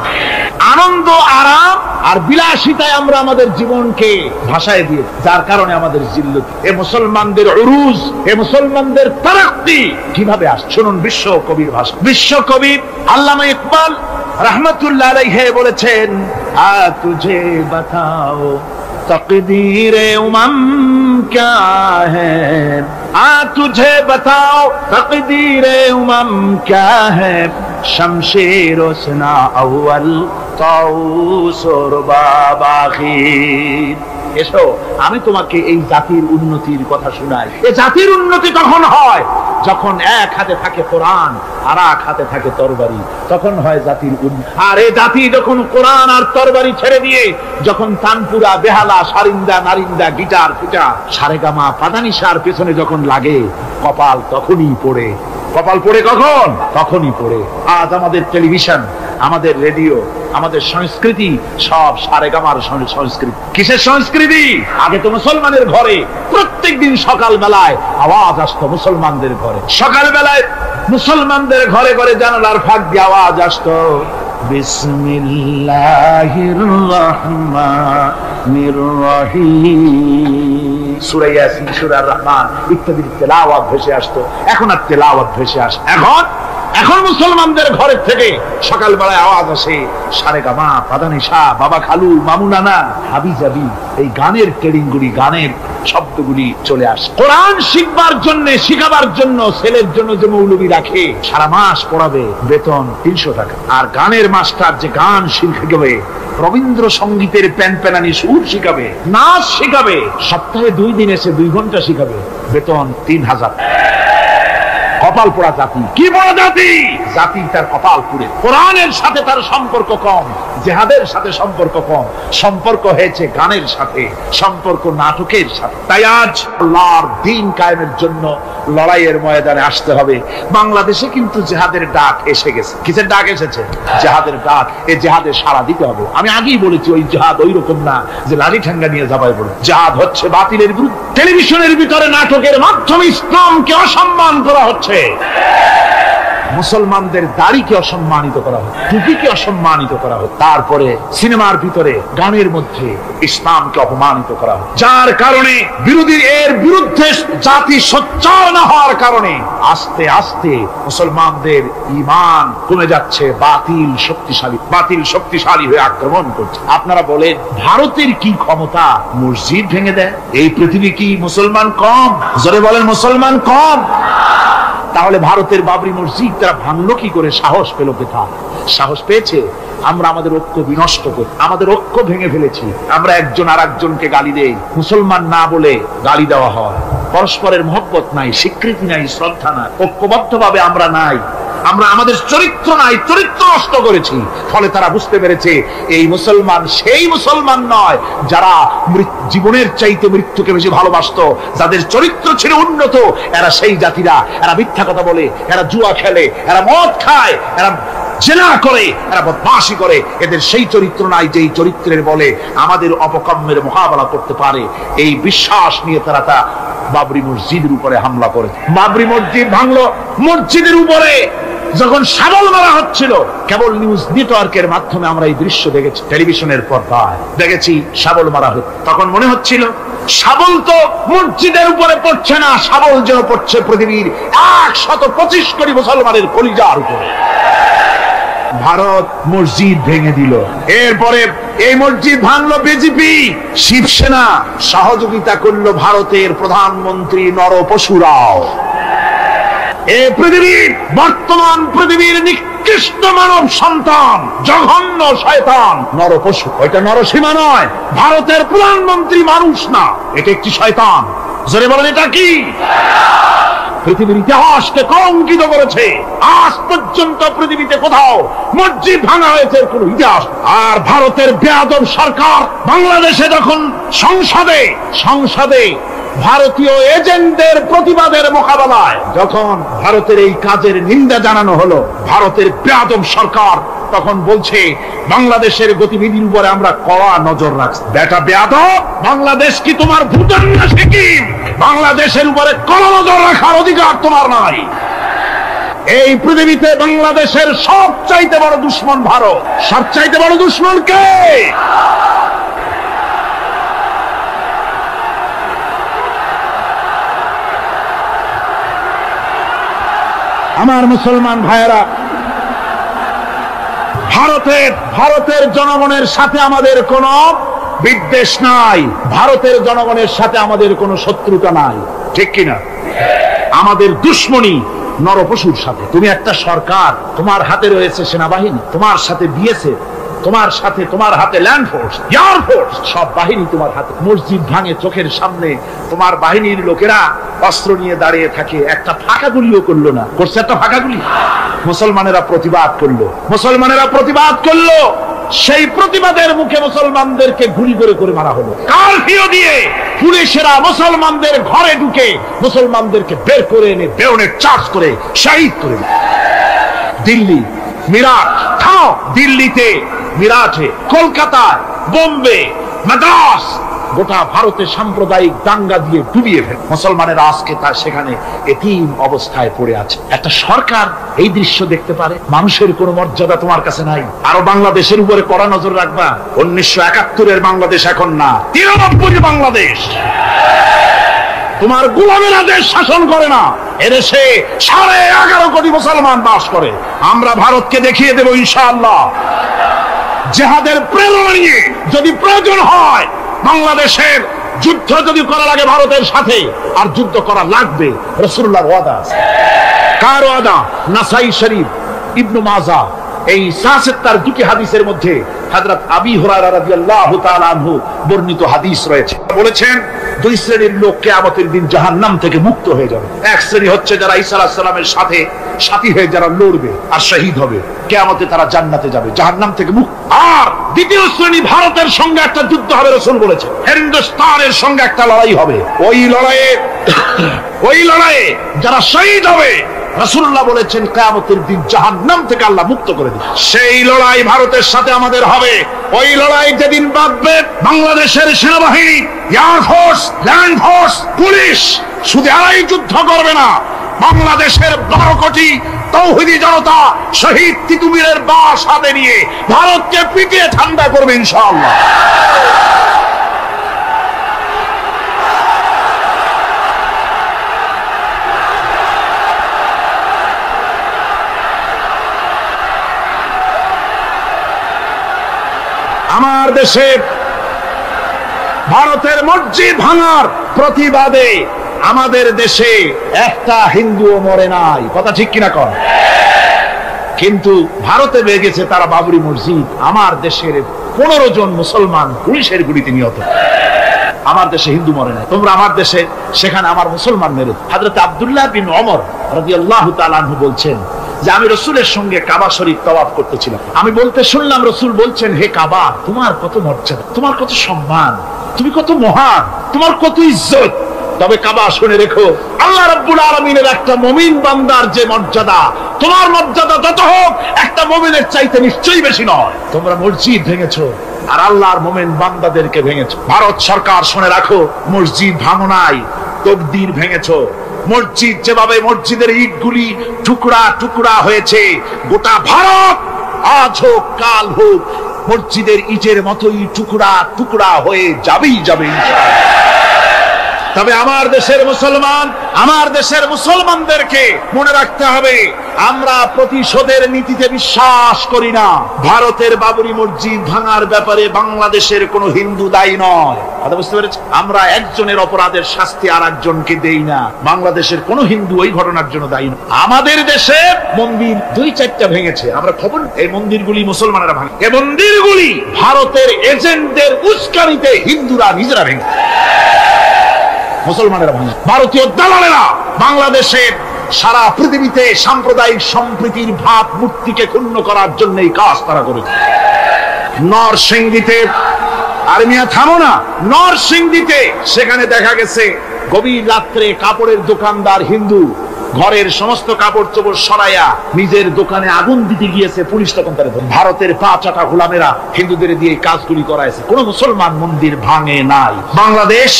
আনন্দ, আরাম আর বিলাসিতায় আমরা আমাদের জীবনকে ভাসায় দিয়ে, যার কারণে আমাদের জিল্লত। এ মুসলমানদের উরুজ, এ মুসলমানদের তারাক্কি কিভাবে আসছে শুনুন। বিশ্ব কবির ভাষা, বিশ্ব কবি আল্লামা ইকবাল रहमतुल्लाह अलैहि বলেছেন, आ तुझे बताओ तकदीर उमम क्या है, आ तुझे बताओ तकदीर उमम क्या है, शमशेर उसना अव्वल ताऊस और बाबाखीर। এসো আমি তোমাকে এই জাতির উন্নতির কথা শোনাই। এই জাতির উন্নতি তখন হয় যখন এক হাতে থাকে কোরআন আর এক হাতে থাকে তরবারি, তখন হয় জাতির উন্নতি। আর এই জাতি যখন কোরআন আর তরবারি ছেড়ে দিয়ে যখন তানপুরা, বেহালা, সারিন্দা, নারিন্দা, গিটার, ফিটার, সারেগামা, পাদানিসার পেছনে যখন লাগে, কপাল তখনই পড়ে। কপাল পড়ে কখন? তখনই পড়ে। আজ আমাদের টেলিভিশন, আমাদের রেডিও, আমাদের সংস্কৃতি সব সারেগামার সংস্কৃতি। কিসের সংস্কৃতি? আগে তো মুসলমানের ঘরে প্রত্যেক দিন সকাল বেলায় আওয়াজ আসতো মুসলমানদের ঘরে। সকাল বেলায় মুসলমানদের ঘরে ঘরে জানালার ফাঁক দিয়ে আওয়াজ আসতো, বিসমিল্লাহির রহমানির রহিম। সূরা ইয়াসিন, সূরা রহমান ইত্যাদির তেলাওয়াত ভেসে আসতো। এখন আর তেলাওয়াত ভেসে আসে? এখন মুসলমানদের ঘরের থেকে সকাল বেলায় আওয়াজ আসে সারেগামা, পাদানিসা, বাবা খালু, মামু নানা, হাবি জাবি, এই গানের ট্রেডিংগুলি, গানের শব্দগুলি চলে আসে। কোরআন শিখবার জন্য, শিখাবার জন্য ছেলের জন্য যে মৌলবি রাখে, সারা মাস পড়াবে, বেতন 300 টাকা। আর গানের মাস্টার যে গান শিখাবে, রবীন্দ্র সঙ্গীতের প্যানপ্যানানি সুর শিখাবে, নাচ শিখাবে, সপ্তাহে 2 দিন এসে 2 ঘন্টা শিখাবে, বেতন 3000। কপাল পোড়া জাতি। কি বড় জাতি? জাতি তার কপাল পুড়ে। কোরআনের সাথে তার সম্পর্ক কম, জিহাদের সাথে সম্পর্ক কম, সম্পর্ক হয়েছে গানের সাথে, সম্পর্ক নাটকের সাথে। তাই আজ আল্লাহর দ্বীন কায়েমের জন্য লড়াইয়ের ময়দানে আসতে হবে। বাংলাদেশে কিন্তু জিহাদের ডাক এসে গেছে। কিসের ডাক এসেছে? জিহাদের ডাক। এই জিহাদে সাড়া দিতে হবে। আমি আগেই বলেছি, ওই জিহাদ ওই রকম না যে লাঠি ঠাঙ্গা নিয়ে যাবাই বলে। জিহাদ হচ্ছে বাতিলের বিরুদ্ধে। টেলিভিশনের ভিতরে নাটকের মাধ্যমে ইসলামকে অসম্মান করা হচ্ছে, মুসলমানদের দাড়িকে অসম্মানিত করা হয়, টুপিকে অসম্মানিত করা হয়, তারপরে সিনেমার ভিতরে, গানের মধ্যে ইসলামকে অপমানিত করা হয়। যার কারণে বিরোধী এর বিরুদ্ধে জাতি সোচ্চার না হওয়ার কারণে আস্তে আস্তে মুসলমানদের ঈমান কমে যাচ্ছে। বাতিল শক্তিশালী হয়ে আক্রমণ করছে। আপনারা বলেন, ভারতের কি ক্ষমতা মসজিদ ভেঙে দেয়? এই পৃথিবী কি মুসলমান কম? জোরে বলেন, মুসলমান কম? তাহলে ভারতের বাবরি মসজিদ তারা ভাঙলো কি করে? সাহস পেল কোথায়? সাহস পেয়েছে আমরা আমাদের ঐক্য বিনষ্ট করি, আমাদের ঐক্য ভেঙে ফেলেছি। আমরা একজন আর একজনকে গালি দেই, মুসলমান না বলে গালি দেওয়া হয়। পরস্পরের মহব্বত নাই, স্বীকৃতি নাই, শ্রদ্ধা নাই, ঐক্যবদ্ধভাবে আমরা নাই। আমরা আমাদের চরিত্র নাই, চরিত্র নষ্ট করেছি। ফলে তারা বুঝতে পেরেছে এই মুসলমান সেই মুসলমান নয় যারা জীবনের চাইতে মৃত্যুকে বেশি ভালোবাসতো, যাদের চরিত্র ছিল উন্নত। এরা সেই জাতিরা, এরা মিথ্যা কথা বলে, এরা জুয়া খেলে, এরা মদ খায়, এরা জেনা করে, এরা বদমাশি করে। এদের সেই চরিত্র নাই যেই চরিত্রের বলে আমাদের অপকর্মের মোকাবেলা করতে পারে। এই বিশ্বাস নিয়ে তারা তা বাবরি মসজিদের উপরে হামলা করে। বাবরি মসজিদ ভাঙলো, মসজিদের উপরে যখন শাবল মারা হচ্ছিল, কেবল নিউজ নেটওয়ার্কের মাধ্যমে আমরা এই দৃশ্য দেখেছি, টেলিভিশনের পর্দায় দেখেছি শাবল মারা হচ্ছে। তখন মনে হচ্ছিল শাবল তো মসজিদের উপরে পড়ছে না, শাবল যেন পড়ছে পৃথিবীর 125 কোটি মুসলমানের কলিজার উপরে। ভারত মসজিদ ভেঙে দিল। এরপরে এই মসজিদ ভাঙলো বিজেপি, শিবসেনা সহযোগিতা করলো ভারতের প্রধানমন্ত্রী নরপশুরাও। এই পৃথিবীর বর্তমান পৃথিবীর নিকৃষ্ট মানব সন্তান, জঘন্য শয়তান নরপশু। ওইটা নরসীমা নয়, ভারতের প্রধানমন্ত্রী মানুষ না, এটা একটি শয়তান। জোরে বলেন এটা কি? পৃথিবীর ইতিহাসকে কলঙ্কিত করেছে। আজ পর্যন্ত পৃথিবীতে কোথাও মসজিদ ভাঙা হয়েছে কোন ইতিহাস। আর ভারতের বেয়াদব সরকার বাংলাদেশে যখন সংসদে ভারতীয় এজেন্টদের প্রতিবাদের মোকাবেলায় যখন ভারতের এই কাজের নিন্দা জানানো হলো, ভারতের বেয়াদব সরকার তখন বলছে বাংলাদেশের গতিবিধির উপরে আমরা কড়া নজর রাখছি। বেটা বেয়াদব, বাংলাদেশ কি তোমার ভুটান না সিকিম? বাংলাদেশের উপরে কড়া নজর রাখার অধিকার তোমার নাই। এই পৃথিবীতে বাংলাদেশের সবচাইতে বড় দুশ্মন ভারত। সবচাইতে বড় দুশ্মন কে? আমার মুসলমান ভাইয়েরা, ভারতের জনগণের সাথে আমাদের কোন বিদ্বেষ নাই, ভারতের জনগণের সাথে আমাদের কোনো শত্রুতা নাই, ঠিক কিনা? আমাদের দুশ্মনী নরপশুর সাথে। তুমি একটা সরকার, তোমার হাতে রয়েছে সেনাবাহিনী, তোমার সাথে বিএসএফ, তোমার হাতে ল্যান্ড ফোর্স, এয়ার ফোর্স, সব বাহিনী তোমার হাতে। মসজিদ ভাঙে চোখের সামনে, তোমার বাহিনীর লোকেরা অস্ত্র নিয়ে দাঁড়িয়ে থাকে, একটা ফাঁকা গুলিও করলো না। করছে একটা ফাঁকা গুলি? মুসলমানেরা প্রতিবাদ করলো। সেই প্রতিবাদের মুখে মুসলমানদেরকে গুলি করে মারা হলো। কারফিউ দিয়ে পুলিশেরা মুসলমানদের ঘরে ঢুকে মুসলমানদেরকে বের করে এনে বেয়নেট চার্জ করে শহীদ করে দিল। দিল্লি, মিরাট, দিল্লিতে, মিরাটে, কলকাতায়, বোম্বে, মাদ্রাস, গোটা ভারতে সাম্প্রদায়িক দাঙ্গা দিয়ে ডুবিয়ে ফেলে মুসলমানেরা আজকে তার সেখানে এতিম অবস্থায় পড়ে আছে। একটা সরকার এই দৃশ্য দেখতে পারে? মানুষের কোন মর্যাদা তোমার কাছে নাই। আরো বাংলাদেশের উপরে কড়া নজর রাখবা। 1971-এর বাংলাদেশ এখন না, 93 বাংলাদেশ। তোমার গোলামেরা দেশ শাসন করে না, এদেশে 11.5 কোটি মুসলমান বাস করে। আমরা ভারতকে দেখিয়ে দেব ইনশাআল্লাহ, জিহাদের প্রেরণা নিয়ে যদি প্রয়োজন হয় বাংলাদেশের যুদ্ধ যদি করা লাগে ভারতের সাথে, আর যুদ্ধ করা লাগবে। রাসূলুল্লাহর ওয়াদা আছে। কার ওয়াদা? নাসাই শরীফ, ইবনে মাজাহ, এই সাহাসের দুটি হাদিসের মধ্যে হযরত আবী হুরায়রা রাদিয়াল্লাহু তাআলা আনহু বর্ণিত হাদিস রয়েছে। বলেছেন 2 শ্রেণীর লোক কিয়ামতের দিন জাহান্নাম থেকে মুক্ত হয়ে যাবে। এক শ্রেণী হচ্ছে যারা ঈসা আলাইহিস সালামের সাথে সাথী হয়ে যারা লড়বে আর শহীদ হবে, কিয়ামতে তারা জান্নাতে যাবে, জাহান্নাম থেকে মুক্ত। আর দ্বিতীয় শ্রেণী, ভারতের সঙ্গে একটা যুদ্ধ হবে, রাসূল বলেছেন হিন্দুস্তানের সঙ্গে একটা লড়াই হবে। ওই লড়াইয়ে যারা শহীদ হবে, রাসূলুল্লাহ বলেছেন কিয়ামতের দিন জাহান্নাম থেকে আল্লাহ মুক্ত করে দিবেন। সেই লড়াই ভারতের সাথে আমাদের হবে। ওই লড়াই যেদিন বাঁধবে, বাংলাদেশের সেনাবাহিনী, air force, land force, police শুধু এরাই যুদ্ধ করবে না, বাংলাদেশের 12 কোটি তৌহিদি জনতা শহীদ তিতুমীরের বাস হাতে নিয়ে ভারতকে পিটিয়ে ঠান্ডা করবে ইনশাআল্লাহ। আমার দেশে ভারতের মসজিদ ভাঙার প্রতিবাদে আমাদের দেশে একটা হিন্দুও মরে নাই, কথা ঠিক কিনা কর? কিন্তু ভারতে বেয়ে গেছে তারা বাবরি মসজিদ। আমার দেশের 15 জন মুসলমান পুলিশের গুলিতে নিহত। আমার দেশে হিন্দু মরে নাই, তোমরা আমার দেশে সেখানে আমার মুসলমান মেরে। হযরত আব্দুল্লাহ বিন ওমর রাদিয়াল্লাহু তাআলা আনহু বলছেন যে আমি রাসূলের সঙ্গে কাবা শরীফ তাওয়াফ করতেছিলাম। আমি বলতে শুনলাম রাসূল বলছেন, হে কাবা, তোমার কত মর্যাদা, তোমার কত সম্মান, তুমি কত মহান, তোমার কত ইজ্জত। তবে কাবা শুনে রেখো, আল্লাহ রাব্বুল আলামিনের একটা মুমিন বান্দার যে মর্যাদা, তোমার মর্যাদা যত হোক একটা মুমিনের চাইতে নিশ্চয়ই বেশি নয়। তোমরা মসজিদ ভেঙেছো আর আল্লাহর মুমিন বান্দাদেরকে ভেঙেছো। ভারত সরকার শুনে রাখো, মসজিদ ভাঙো নাই, তকদির ভেঙেছো। মসজিদ যেভাবে মসজিদের ইটগুলি টুকরা টুকরা হয়েছে, গোটা ভারত আজ হোক কাল হোক মসজিদের ইটের মতোই টুকরা টুকরা হয়ে যাবেই যাবে ইনশাআল্লাহ। তবে আমার দেশের মুসলমানদেরকে মনে রাখতে হবে, আমরা প্রতিশোধের নীতিতে বিশ্বাস করি না। ভারতের বাবরি মসজিদ ভাঙার ব্যাপারে বাংলাদেশের কোনো হিন্দু দায়ী নয়, কথা বুঝতে পেরেছ? আমরা একজনের অপরাধের শাস্তি আর একজনকে দেই না। বাংলাদেশের কোনো হিন্দু ওই ঘটনার জন্য দায়ী নয়। আমাদের দেশে মন্দির 2-4টা ভেঙেছে, আমরা খবর, এই মন্দিরগুলি মুসলমানেরা ভাঙে। এই মন্দিরগুলি ভারতের এজেন্টদের উস্কানিতে হিন্দুরা নিজেরা ভেঙে, মুসলমানেরা ভাঙে। ভারতীয় দালালেরা বাংলাদেশের সারা পৃথিবীতে সাম্প্রদায়িক সম্প্রীতির ভাব মূর্তিকে ক্ষুণ্ণ করার জন্য এই কাজ তারা করেছে। নরসিংদীতে, আরে মিয়া থামো না, নরসিংদীতে সেখানে দেখা গেছে গভীর রাত্রে কাপড়ের দোকানদার হিন্দু ঘরের সমস্ত কাপড় চোপড় সরাইয়া নিজের দোকানে আগুন দিতে গিয়েছে, পুলিশ তখন তারা ধরে। ভারতের 5 গোলামেরা হিন্দুদের দিয়ে কাজগুলি করাইছে, কোন মুসলমান মন্দির ভাঙে নাই। বাংলাদেশ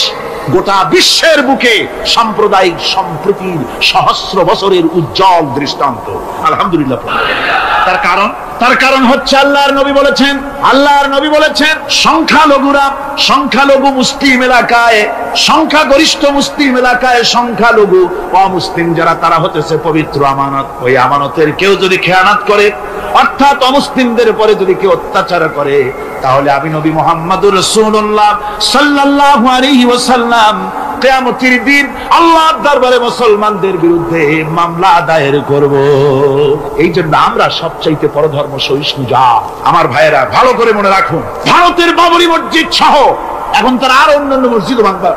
গোটা বিশ্বের বুকে সাম্প্রদায়িক সম্প্রীতির সহস্র বছরের উজ্জ্বল দৃষ্টান্ত, আলহামদুলিল্লাহ। তার কারণ হচ্ছে আল্লাহর নবী বলেছেন সংখ্যালঘু মুসলিম এলাকায়, সংখ্যাগরিষ্ঠ মুসলিম এলাকায় সংখ্যালঘু অমুসলিম যারা, তারা হতেছে পবিত্র আমানত। ওই আমানতের কেউ যদি খেয়ানত করে, অর্থাৎ অমুসলিমদের উপরে যদি কেউ অত্যাচার করে, তাহলে আমি নবী মুহাম্মদুর রাসূলুল্লাহ সাল্লাল্লাহু আলাইহি ওয়াসাল্লাম কিয়ামতের দিন আল্লাহর দরবারে মুসলমানদের বিরুদ্ধে মামলা দায়ের করব। এই জন্য আমরা সবচাইতে পরধর্ম সহিষ্ণু জাত। আমার ভাইয়েরা ভালো করে মনে রাখুন, ভারতের বাবরি মসজিদ সহ এখন তারা আর অন্যান্য মসজিদও ভাঙবার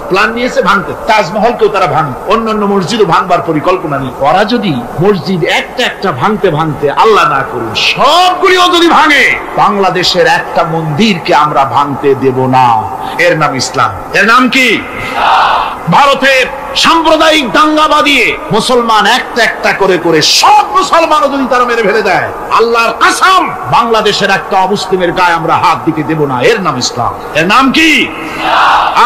প্ল্যান নিয়েছে, ভাঙতে। তাজমহলকেও তারা ভাঙ, অন্যান্য মসজিদও ভাঙবার পরিকল্পনা নিয়ে। ওরা যদি মসজিদ একটা একটা ভাঙতে ভাঙতে, আল্লাহ না করুন, সবগুলিও যদি ভাঙে, বাংলাদেশের একটা মন্দিরকে আমরা ভাঙতে দেব না। এর নাম ইসলাম। এর নাম কি? ভারতের সাম্প্রদায়িক দাঙ্গা বাঁধিয়ে মুসলমান একটা একটা করে করে সব মুসলমানও যদি তারা মেরে ফেলে দেয়, আল্লাহর কসম বাংলাদেশের একটা অমুসলিমের গায়ে আমরা হাত দিতে দেব না। এর নাম ইসলাম। এর নাম কি?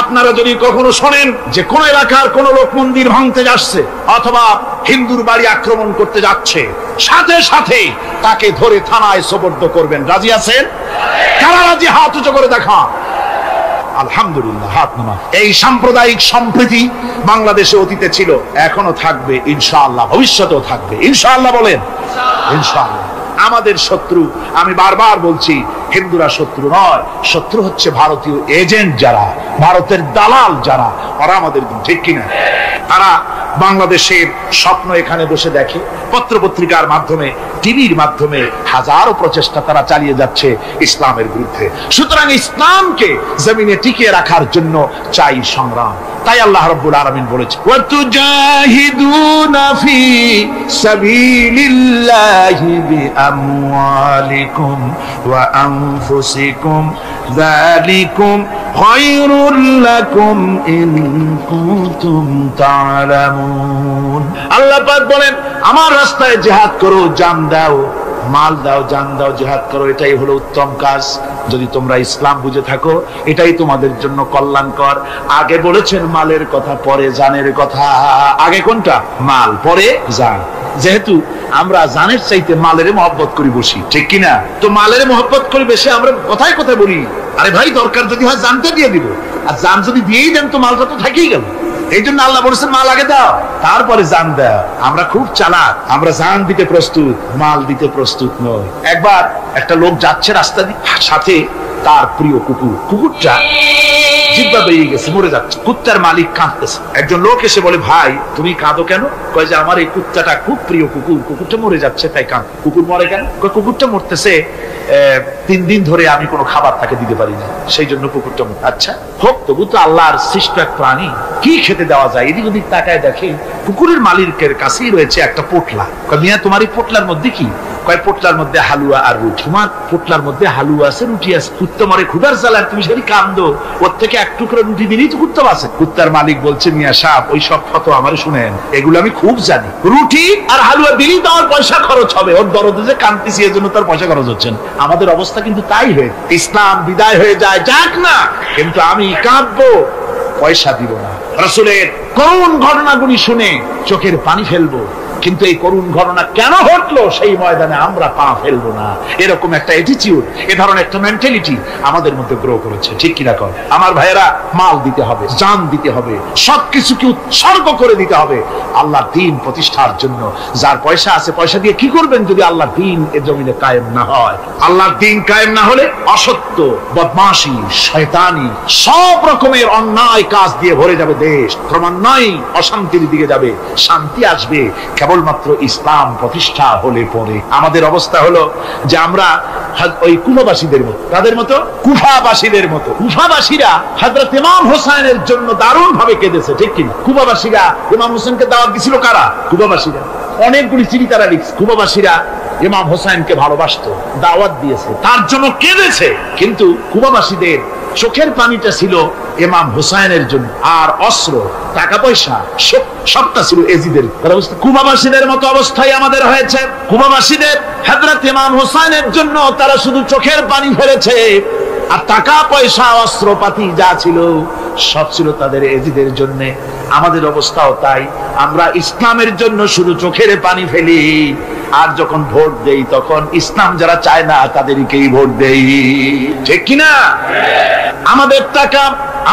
আপনারা যদি কখনো শোনেন যে কোন এলাকার কোন লোক মন্দির ভাঙতে যাচ্ছে অথবা হিন্দুর বাড়ি আক্রমণ করতে যাচ্ছে, সাথে সাথে তাকে ধরে থানায় সোপর্দ করবেন। রাজি আছেন? কারা রাজি? হাত উঁচু করে দেখা। আলহামদুলিল্লাহ, হাত নামা। এই সাম্প্রদায়িক সম্প্রীতি বাংলাদেশে অতীতে ছিল, এখনো থাকবে ইনশাআল্লাহ, ভবিষ্যতেও থাকবে ইনশাআল্লাহ। বলেন ইনশাআল্লাহ। আমাদের শত্রু, আমি বারবার বলছি, হিন্দুরা শত্রু নয়, শত্রু হচ্ছে ভারতীয় এজেন্ট যারা, ভারতের দালাল যারা, ওরা আমাদের, ঠিক কিনা? তারা বাংলাদেশের স্বপ্ন এখানে বসে দেখে, পত্রপত্রিকার মাধ্যমে, টিভির মাধ্যমে হাজারো প্রচেষ্টা তারা চালিয়ে যাচ্ছে ইসলামের বিরুদ্ধে। সুতরাং ইসলামকে জমিনে টিকিয়ে রাখার জন্য চাই সংগ্রাম। তাই আল্লাহ রাব্বুল আলামিন বলেছে, ওয়াতুজাহিদুনা ফি সাবিলিল্লাহি বিআমওয়ালিকুম ওয়া আনফুসিকুম যালিকুম খায়রুল লাকুম ইন কুনতুম তা'লামুন। আল্লাহ পাক বলেন, আমার রাস্তায় জিহাদ করো, জান দাও, মাল দাও, জান দাও, জিহাদ করো, এটাই হলো উত্তম কাজ। যদি তোমরা ইসলাম বুঝে থাকো, এটাই তোমাদের জন্য কল্যাণকর। আগে বলেছেন মালের কথা, পরে জানের কথা। আগে কোনটা? মাল, পরে জান। যেহেতু আমরা জানের চাইতে মালের মহব্বত করি বসি, ঠিক কিনা? তো মালের মহব্বত করি বেশি, আমরা কথায় কথায় বলি, আরে ভাই দরকার যদি হয় জানতে দিয়ে দিব, আর জান যদি দিয়েই দেন তো মালটা তো থেকেই গেল। এই জন্য আল্লাহ বলেছেন মাল আগে দাও, তারপরে জান দাও। আমরা খুব চালাক, আমরা জান দিতে প্রস্তুত, মাল দিতে প্রস্তুত নয়। একবার একটা লোক যাচ্ছে রাস্তা দিয়ে, সাথে তার প্রিয় কুকুর, কুকুরটা জিব্বা বেরিয়ে গেছে, মরে যাচ্ছে। কুত্তার মালিক কাঁদতেছে। একজন লোক এসে বলে, ভাই তুমি কাঁদো কেন? কয় যে আমার এই কুত্তাটা খুব প্রিয় কুকুর, কুকুরটা মরে যাচ্ছে তাই কাঁদ। কুকুর মরে কেন? কয় কুকুরটা মরতেছে 3 দিন ধরে আমি কোনো খাবার তাকে দিতে পারি না, সেই জন্য কুকুরটা মরে। আচ্ছা হোক, তবু তো আল্লাহর সৃষ্ট এক প্রাণী, কি খেতে দেওয়া যায়? এদিক ওদিক তাকায় দেখে কুকুরের মালিকের কাছেই রয়েছে একটা পোটলা। কয় মিয়া তোমার এই পোটলার মধ্যে কি? কয় পোটলার মধ্যে হালুয়া আর রুটি। তোমার পোটলার মধ্যে হালুয়া আছে, রুটি আছে, কুত্তা মরে ক্ষুধার জ্বালায় তুমি সেটি কান্দো, ওর থেকে এক টুকরো রুটি দিলেই তো কুত্তা বাঁচে। কুত্তার মালিক বলছে, মিয়া সাহেব ওই সব ফতো আমারে শুনেন, এগুলো আমি খুব জানি, রুটি আর হালুয়া দিলেই তো আমার পয়সা খরচ হবে, ওর দরদে যে কাঁদতেছি এর জন্য তার পয়সা খরচ হচ্ছে না। আমাদের অবস্থা কিন্তু তাই হয়ে, ইসলাম বিদায় হয়ে যায়, যাক না, কিন্তু আমি কাঁদবো, পয়সা দিব না। রাসূলের করুণ ঘটনাগুলি শুনে চোখের পানি ফেলবো, কিন্তু এই করুণ ঘটনা কেন ঘটলো সেই ময়দানে আমরা পা ফেলবো না। এরকম একটা অ্যাটিটিউড, এ ধরনের একটা মেন্টালিটি আমাদের মধ্যে গ্রো করেছে, ঠিক কিনা কর? আমার ভাইয়েরা, মাল দিতে হবে, জান দিতে হবে, সবকিছুকে উৎসর্গ করে দিতে হবে আল্লাহর দ্বীন প্রতিষ্ঠার জন্য। যার পয়সা আছে, পয়সা দিয়ে কি করবেন যদি আল্লাহর দ্বীন এ জমিনে কায়েম না হয়? আল্লাহর দ্বীন কায়েম না হলে অসত্য, বদমাশি, শয়তানি, সব রকমের অন্যায় কাজ দিয়ে ভরে যাবে দেশ, ক্রমান্বয়ে অশান্তির দিকে যাবে। শান্তি আসবে কেবলমাত্র ইসলাম প্রতিষ্ঠা হলে পরে। আমাদের অবস্থা হলো যে আমরা ওই কুফাবাসীদের মতো, তাদের মতো কুফাবাসীদের মতো। কুফাবাসীরা হযরত ইমাম হোসেনের জন্য দারুণ ভাবে কেঁদেছে, ঠিক কিনা? কুফাবাসীরা ইমাম হোসেনকে দাওয়াত দিছিল কারা? কুফাবাসীরা। অনেকগুলি চিঠি তারা লিখছে। কুফাবাসীরা ইমাম হোসেনকে ভালোবাসতো, দাওয়াত দিয়েছে, তার জন্য কেঁদেছে। কিন্তু কুফাবাসীদের চোখের পানিটা ছিল ইমাম হোসেনের জন্য, আর অস্ত্র, টাকা পয়সা সবটা ছিল এজিদের। কুফাবাসীদের মতো অবস্থায় আমাদের হয়েছে। কুফাবাসীদের হযরত ইমাম হোসেনের জন্য তারা শুধু চোখের পানি ফেলেছে, আর টাকা পয়সা অস্ত্রপাতি যা ছিল সব ছিল তাদের এজিদের জন্য। আমাদের অবস্থাও তাই, আমরা ইসলামের জন্য শুধু চোখের পানি ফেলি, আর যখন ভোট দেই তখন ইসলাম যারা চায় না তাদেরকেই ভোট দেই, ঠিক কিনা? আমাদের টাকা,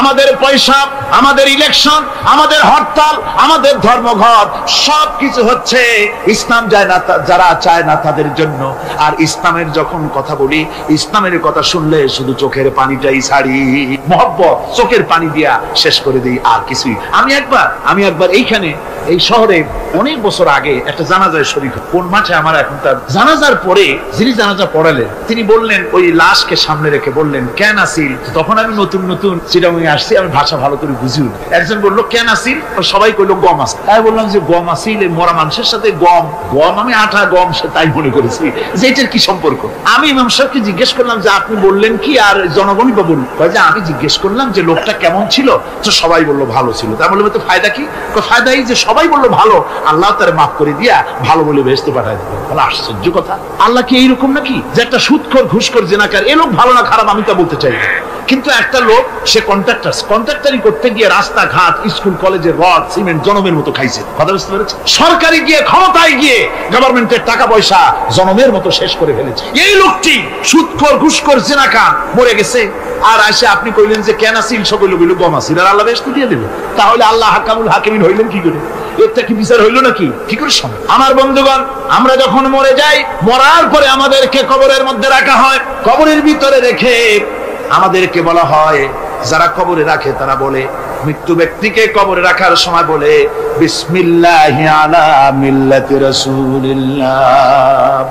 আমাদের পয়সা, আমাদের ইলেকশন, আমাদের হরতাল, আমাদের ধর্মঘট সবকিছু হচ্ছে ইসলাম যায় না, যারা চায় না তাদের জন্য। আর ইসলামের যখন কথা বলি, ইসলামের কথা শুনলে শুধু চোখের পানিটাই ছাড়ি, মহব্বত চোখের পানি দিয়া শেষ করে দিই, আর কিছুই। আমি একবার এইখানে এই শহরে অনেক বছর আগে একটা জানাজায় শরীক, কোন মাঠে আমার এখন তার জানাজার পরে যিনি জানাজা পড়ালেন তিনি বললেন, ওই লাশকে সামনে রেখে বললেন, কেন আসিল? তখন আমি নতুন চিটাগাঙে আসছি, আমি ভাষা ভালো করে বুঝি না। একজন বললো কেন আসিল? সবাই কইলো গম আছে। তাই বললাম যে গম আসিল, মরা মানুষের সাথে গম, আমি আটা গম, সে তাই মনে করেছি যে এটার কি সম্পর্ক। আমি ইমাম সাহেবকে জিজ্ঞেস করলাম যে আপনি বললেন কি, আর জনগণই বা বলল? যে আমি জিজ্ঞেস করলাম যে লোকটা কেমন ছিল, তো সবাই বললো ভালো ছিল। তাই বললো তো ফায়দা কি? ফায়দা এই যে সবাই বললো ভালো, আল্লাহ তার মাফ করে দিয়া ভালো বলে বেহেশতে পাঠায় দিবে। বলে আশ্চর্য কথা, আল্লাহ কি এইরকম নাকি যে একটা সুদখোর, ঘুষখোর, জেনাকার এ লোক ভালো না খারাপ আমি তা বলতে চাই না, কিন্তু একটা লোক সে কন্ট্রাক্টারি করতে গিয়ে রাস্তাঘাট, স্কুল, কলেজের রড, সিমেন্ট জনমের মতো খাইছে। কথা বুঝতে পেরেছে? সরকারি গিয়ে, ক্ষমতায় গিয়ে গভর্নমেন্টের টাকা পয়সা জনমের মতো শেষ করে ফেলেছে। এই লোকটি সুদখোর, ঘুষখোর, জেনাকার মরে গেছে, আর আসে আপনি কইলেন যে কেন আসিল? সকল গুলো গম আসিল, আর আল্লাহ বেহেশত দিয়ে দেবে। তাহলে আল্লাহ হাকামুল হাকিমিন হইলেন কি করে? এটা কি বিচার হইল নাকি? কি করে সম্ভব? আমার বন্ধুগণ, আমরা যখন মরে যাই, মরার পরে আমাদেরকে কবরের মধ্যে রাখা হয়। কবরের ভিতরে রেখে আমাদেরকে বলা হয়, যারা কবরে রাখে তারা বলে, মৃত্যু ব্যক্তিকে কবরে রাখার সময় বলে, বিসমিল্লাহি আলা মিল্লাতি রাসূলিল্লাহ,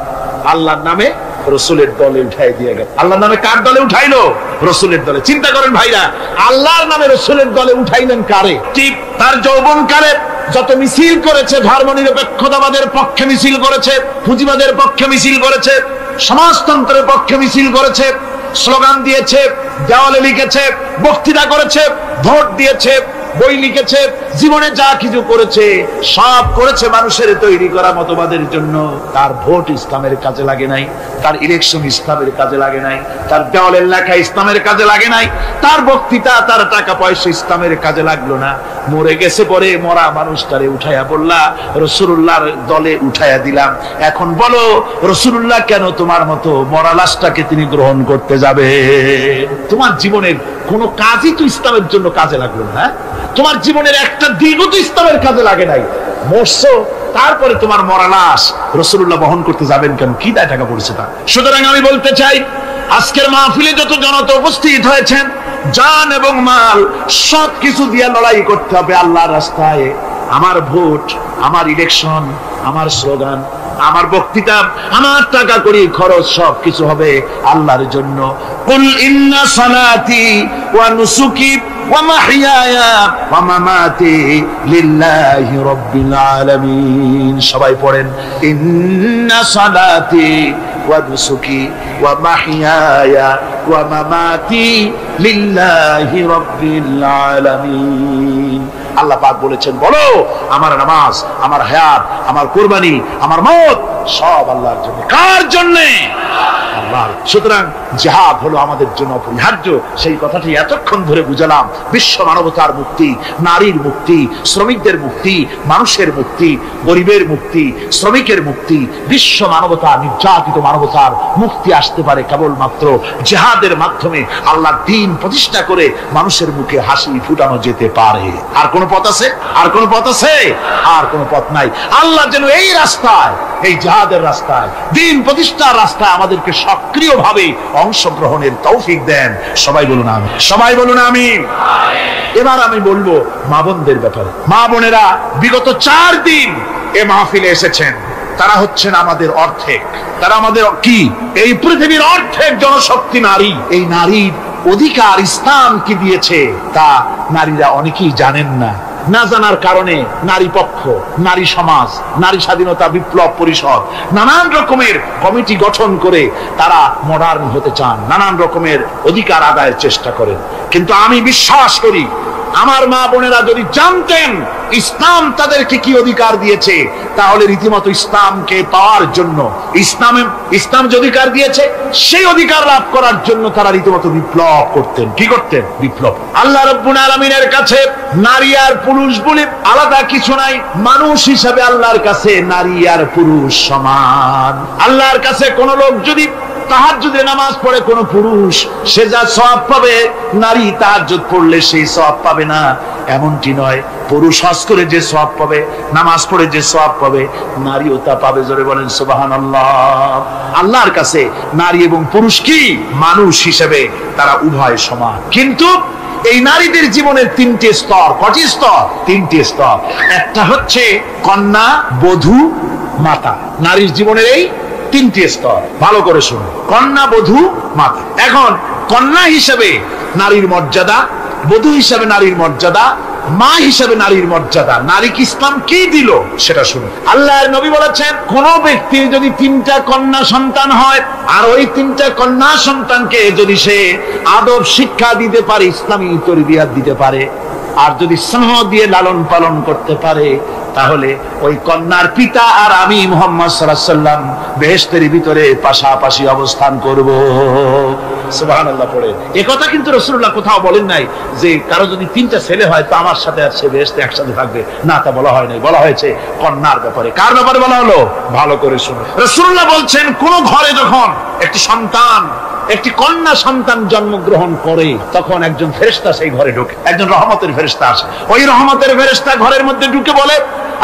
আল্লাহর নামে রসুলের দলে উঠাই দিয়ে গেল। আল্লাহর নামে কার দলে উঠাইলো? রসুলের দলে। চিন্তা করেন ভাইরা, আল্লাহর নামে রসুলের দলে উঠাইলেন কারে? ঠিক তার যৌবনকালে যত মিছিল করেছে, ধর্মনিরপেক্ষতাবাদের পক্ষে মিছিল করেছে, পুঁজিবাদের পক্ষে মিছিল করেছে, সমাজতন্ত্রের পক্ষে মিছিল করেছে, স্লোগান দিয়েছে, দেওয়ালে লিখেছে, বক্তৃতা করেছে, ভোট দিয়েছে, বই লিখেছে, জীবনে যা কিছু করেছে সব করেছে মানুষের তৈরি করা মতবাদের জন্য। তার ভোট ইসলামের কাজে লাগে নাই, তার ইলেকশন ইসলামের কাজে লাগে নাই, তার দেওয়ালের লেখা ইসলামের কাজে লাগে নাই, তার বক্তৃতা, তার টাকা পয়সা ইসলামের কাজে লাগলো না। মরে গেছে, পরে মরা মানুষটারে উঠাইয়া বললা রাসূলুল্লাহর দলে উঠাইয়া দিলাম। এখন বলো রাসূলুল্লাহ কেন তোমার মতো মরা লাশটাকে তিনি গ্রহণ করতে যাবে? তোমার জীবনের কোন কাজই তো ইসলামের জন্য কাজে লাগলো না। তোমার জীবনের একটা দিনও তো ইসলামের কাজে লাগে নাই। মরছো, তারপরে তোমার মরা লাশ রাসূলুল্লাহ বহন করতে যাবেন কেন? কি দায় টাকা পড়েছে তা? সুতরাং আমি বলতে চাই, আজকের মাহফিলে যত জনতা উপস্থিত হয়েছেন, জান এবং মাল সব কিছু দিয়ে লড়াই করতে হবে আল্লাহর রাস্তায়। আমার ভোট, আমার ইলেকশন, আমার স্লোগান, আমার বক্তৃতা, আমার টাকা করি খরচ সব কিছু হবে আল্লাহর জন্য। কুল ইন্না সালাতি ওয়া নুসুকি ওয়া মাহইয়ায়া ওয়া মামাতি লিল্লাহি রাব্বিল আলামিন। সবাই পড়েন, ইন্না সালাতি ওয়া নুসুকি ওয়া মাহইয়ায়া ওয়া মামাতি লিল্লাহি রাব্বিল আলামিন। আল্লাহ পাক বলেছেন, বলো আমার নামাজ, আমার হায়াত, আমার কুরবানি, আমার মওত সব আল্লাহর জন্য। কার জন্য? আল্লাহর। সুতরাং জিহাদ হলো আমাদের জন্য অপরিহার্য। সেই কথাটি এতক্ষণ ধরে বুঝালাম। বিশ্ব মানবতার মুক্তি, নারীর মুক্তি, শ্রমিকদের মুক্তি, মানুষের মুক্তি, গরিবের মুক্তি, শ্রমিকের মুক্তি, বিশ্ব মানবতা, নির্যাতিত মানবতার মুক্তি আসতে পারে কেবলমাত্র জিহাদের মাধ্যমে। আল্লাহর দ্বীন প্রতিষ্ঠা করে মানুষের মুখে হাসি ফুটানো যেতে পারে। আর কোন পথ আছে? আর কোন পথ আছে? আর কোন পথ নাই। আল্লাহ যেন এই রাস্তায়, এই জিহাদের রাস্তায়, দ্বীন প্রতিষ্ঠার রাস্তায় আমাদেরকে সক্রিয়ভাবে অংশগ্রহণের তৌফিক দেন। সবাই বলুন আমিন। সবাই বলুন আমিন। এবার আমি বলবো মা বোনদের ব্যাপারে। মা বোনেরা বিগত 4 দিন এ মাহফিলে এসেছেন। তারা হচ্ছেন আমাদের অর্ধেক। তারা আমাদের কি? এই পৃথিবীর অর্ধেক জনশক্তি নারী। এই নারীর অধিকার ইসলাম কি দিয়েছে তা নারীরা অনেকেই জানেন না। না জানার কারণে নারী পক্ষ, নারী সমাজ, নারী স্বাধীনতা বিপ্লব পরিষদ নানান রকমের কমিটি গঠন করে তারা মডার্ন হতে চান, নানান রকমের অধিকার আদায়ের চেষ্টা করেন। কিন্তু আমি বিশ্বাস করি আমার মা বোনেরা যদি জানতেন ইসলাম তাদেরকে কি অধিকার দিয়েছে, তাহলে রীতিমতো ইসলামকে পাওয়ার জন্য, ইসলাম যে অধিকার দিয়েছে সেই অধিকার লাভ করার জন্য তারা রীতিমতো বিপ্লব করতেন। কি করতেন? বিপ্লব। আল্লাহ রাব্বুল আলামিনের কাছে নারী আর পুরুষ বলে আলাদা কিছু নাই। মানুষ হিসাবে আল্লাহর কাছে নারী আর পুরুষ সমান। আল্লাহর কাছে কোন লোক যদি তাহাজ্জুদের নামাজ পড়ে, কোন পুরুষ, সে যা সওয়াব পাবে নারী তাহাজ্জুদ পড়লে সেই সওয়াব পাবে না, এমনটি নয়। পুরুষ হজ করে যে সওয়াব পাবে, নামাজ পড়ে যে সওয়াব পাবে, নারীও তা পাবে। জোরে বলেন সুবহানাল্লাহ। আল্লাহর কাছে নারী এবং পুরুষ কি? মানুষ হিসেবে তারা উভয় সমান। কিন্তু এই নারীদের জীবনের 3টে স্তর। কটি স্তর? 3টে স্তর। একটা হচ্ছে কন্যা, বধূ, মাতা। নারীর জীবনের এই 3টে স্তর। ভালো করে শুনুন, কন্যা, বধূ, মাতা। এখন কন্যা হিসেবে নারীর মর্যাদা, বধূ হিসেবে নারীর মর্যাদা, মা হিসেবে নারীর মর্যাদা। নারীকে ইসলাম কি দিল সেটা শুনুন। আল্লাহর নবী বলেছেন, কোন ব্যক্তির যদি 3টা কন্যা সন্তান হয় আর ওই 3টা কন্যা সন্তানকে যদি সে আদব শিক্ষা দিতে পারে, ইসলামী তরবিয়ত দিতে পারে, আর যদি স্নেহ দিয়ে লালন পালন করতে পারে, তাহলে ওই কন্যার পিতা আর আমি মুহাম্মদ সাল্লাল্লাহু আলাইহি ওয়াসাল্লাম বেহেশতের ভিতরে পাশাপাশি অবস্থান করব। সুবহানাল্লাহ পড়ে। এই কথা কিন্তু রাসূলুল্লাহ কোথাও বলেন নাই যে কারো যদি 3টা ছেলে হয় তো আমার সাথে আর সে বেহেশতে একসাথে থাকবে না, তা বলা হয় নাই। বলা হয়েছে কন্যার ব্যাপারে। কার ব্যাপারে বলা হলো? ভালো করে শুনুন। রাসূলুল্লাহ বলছেন, কোন ঘরে যখন একটি সন্তান, একটি কন্যা সন্তান জন্মগ্রহণ করে, তখন একজন ফেরেশতা সেই ঘরে ঢোকে। একজন রহমতের ফেরেশতা আসে। ওই রহমতের ফেরেশতা ঘরের মধ্যে ঢুকে বলে,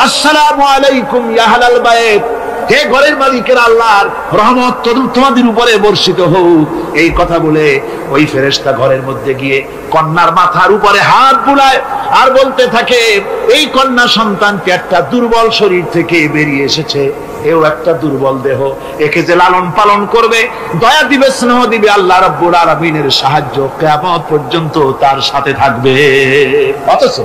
আসসালামু আলাইকুম ইয়া আহলাল বাইত। হে ঘরের মালিকের আল্লাহর রহমত তোমাদের উপরে বর্ষিত হোক। এই কথা বলে ওই ফেরেশতা ঘরের মধ্যে গিয়ে কন্যার মাথার উপরে হাত বুলায় আর বলতে থাকে, এই কন্যা সন্তানটি একটা দুর্বল শরীর থেকে বেরিয়ে এসেছে, এও একটা দুর্বল দেহ, একে যে লালন পালন করবে, দয়া দিবে, স্নেহ দিবে, আল্লাহ রাব্বুল আলামিনের সাহায্য কিয়ামত পর্যন্ত তার সাথে থাকবে। অথচ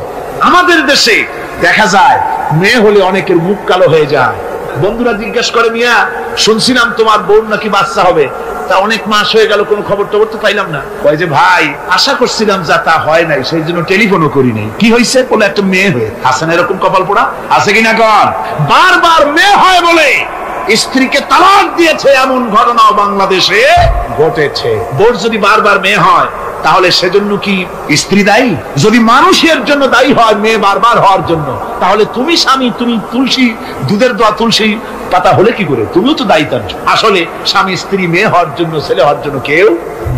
আমাদের দেশে দেখা যায় মেয়ে হলে অনেকের মুখ কালো হয়ে যায়। বন্ধুরা জিজ্ঞাসা করে, মিয়া শুনছিলাম তোমার বোন নাকি বাচ্চা হবে, তা অনেক মাস হয়ে গেল, কোনো খবর টবর তো পাইলাম না। কয় যে ভাই আশা করছিলাম যা তা হয় নাই, সেই জন্য টেলিফোনও করি নাই। কি হয়েছে? বলে একটা মেয়ে হয়ে। হাসান এরকম কপাল পোড়া আছে কিনা? কর। বারবার মেয়ে হয় বলে স্ত্রীকে তালাক দিয়েছে, এমন ঘটনাও বাংলাদেশে ঘটেছে। বোর যদি বারবার মেয়ে হয় তাহলে সেজন্য কি স্ত্রী দায়ী? যদি মানুষের জন্য দায়ী হয় মেয়ে বারবার হওয়ার জন্য, তাহলে তুমি স্বামী, তুমি তুলসী দুধের দোয়া তুলসী পাতা হলে কি করে? তুমিও তো দায়ী তার। আসলে স্বামী স্ত্রী মেয়ে হওয়ার জন্য, ছেলে হওয়ার জন্য কেউ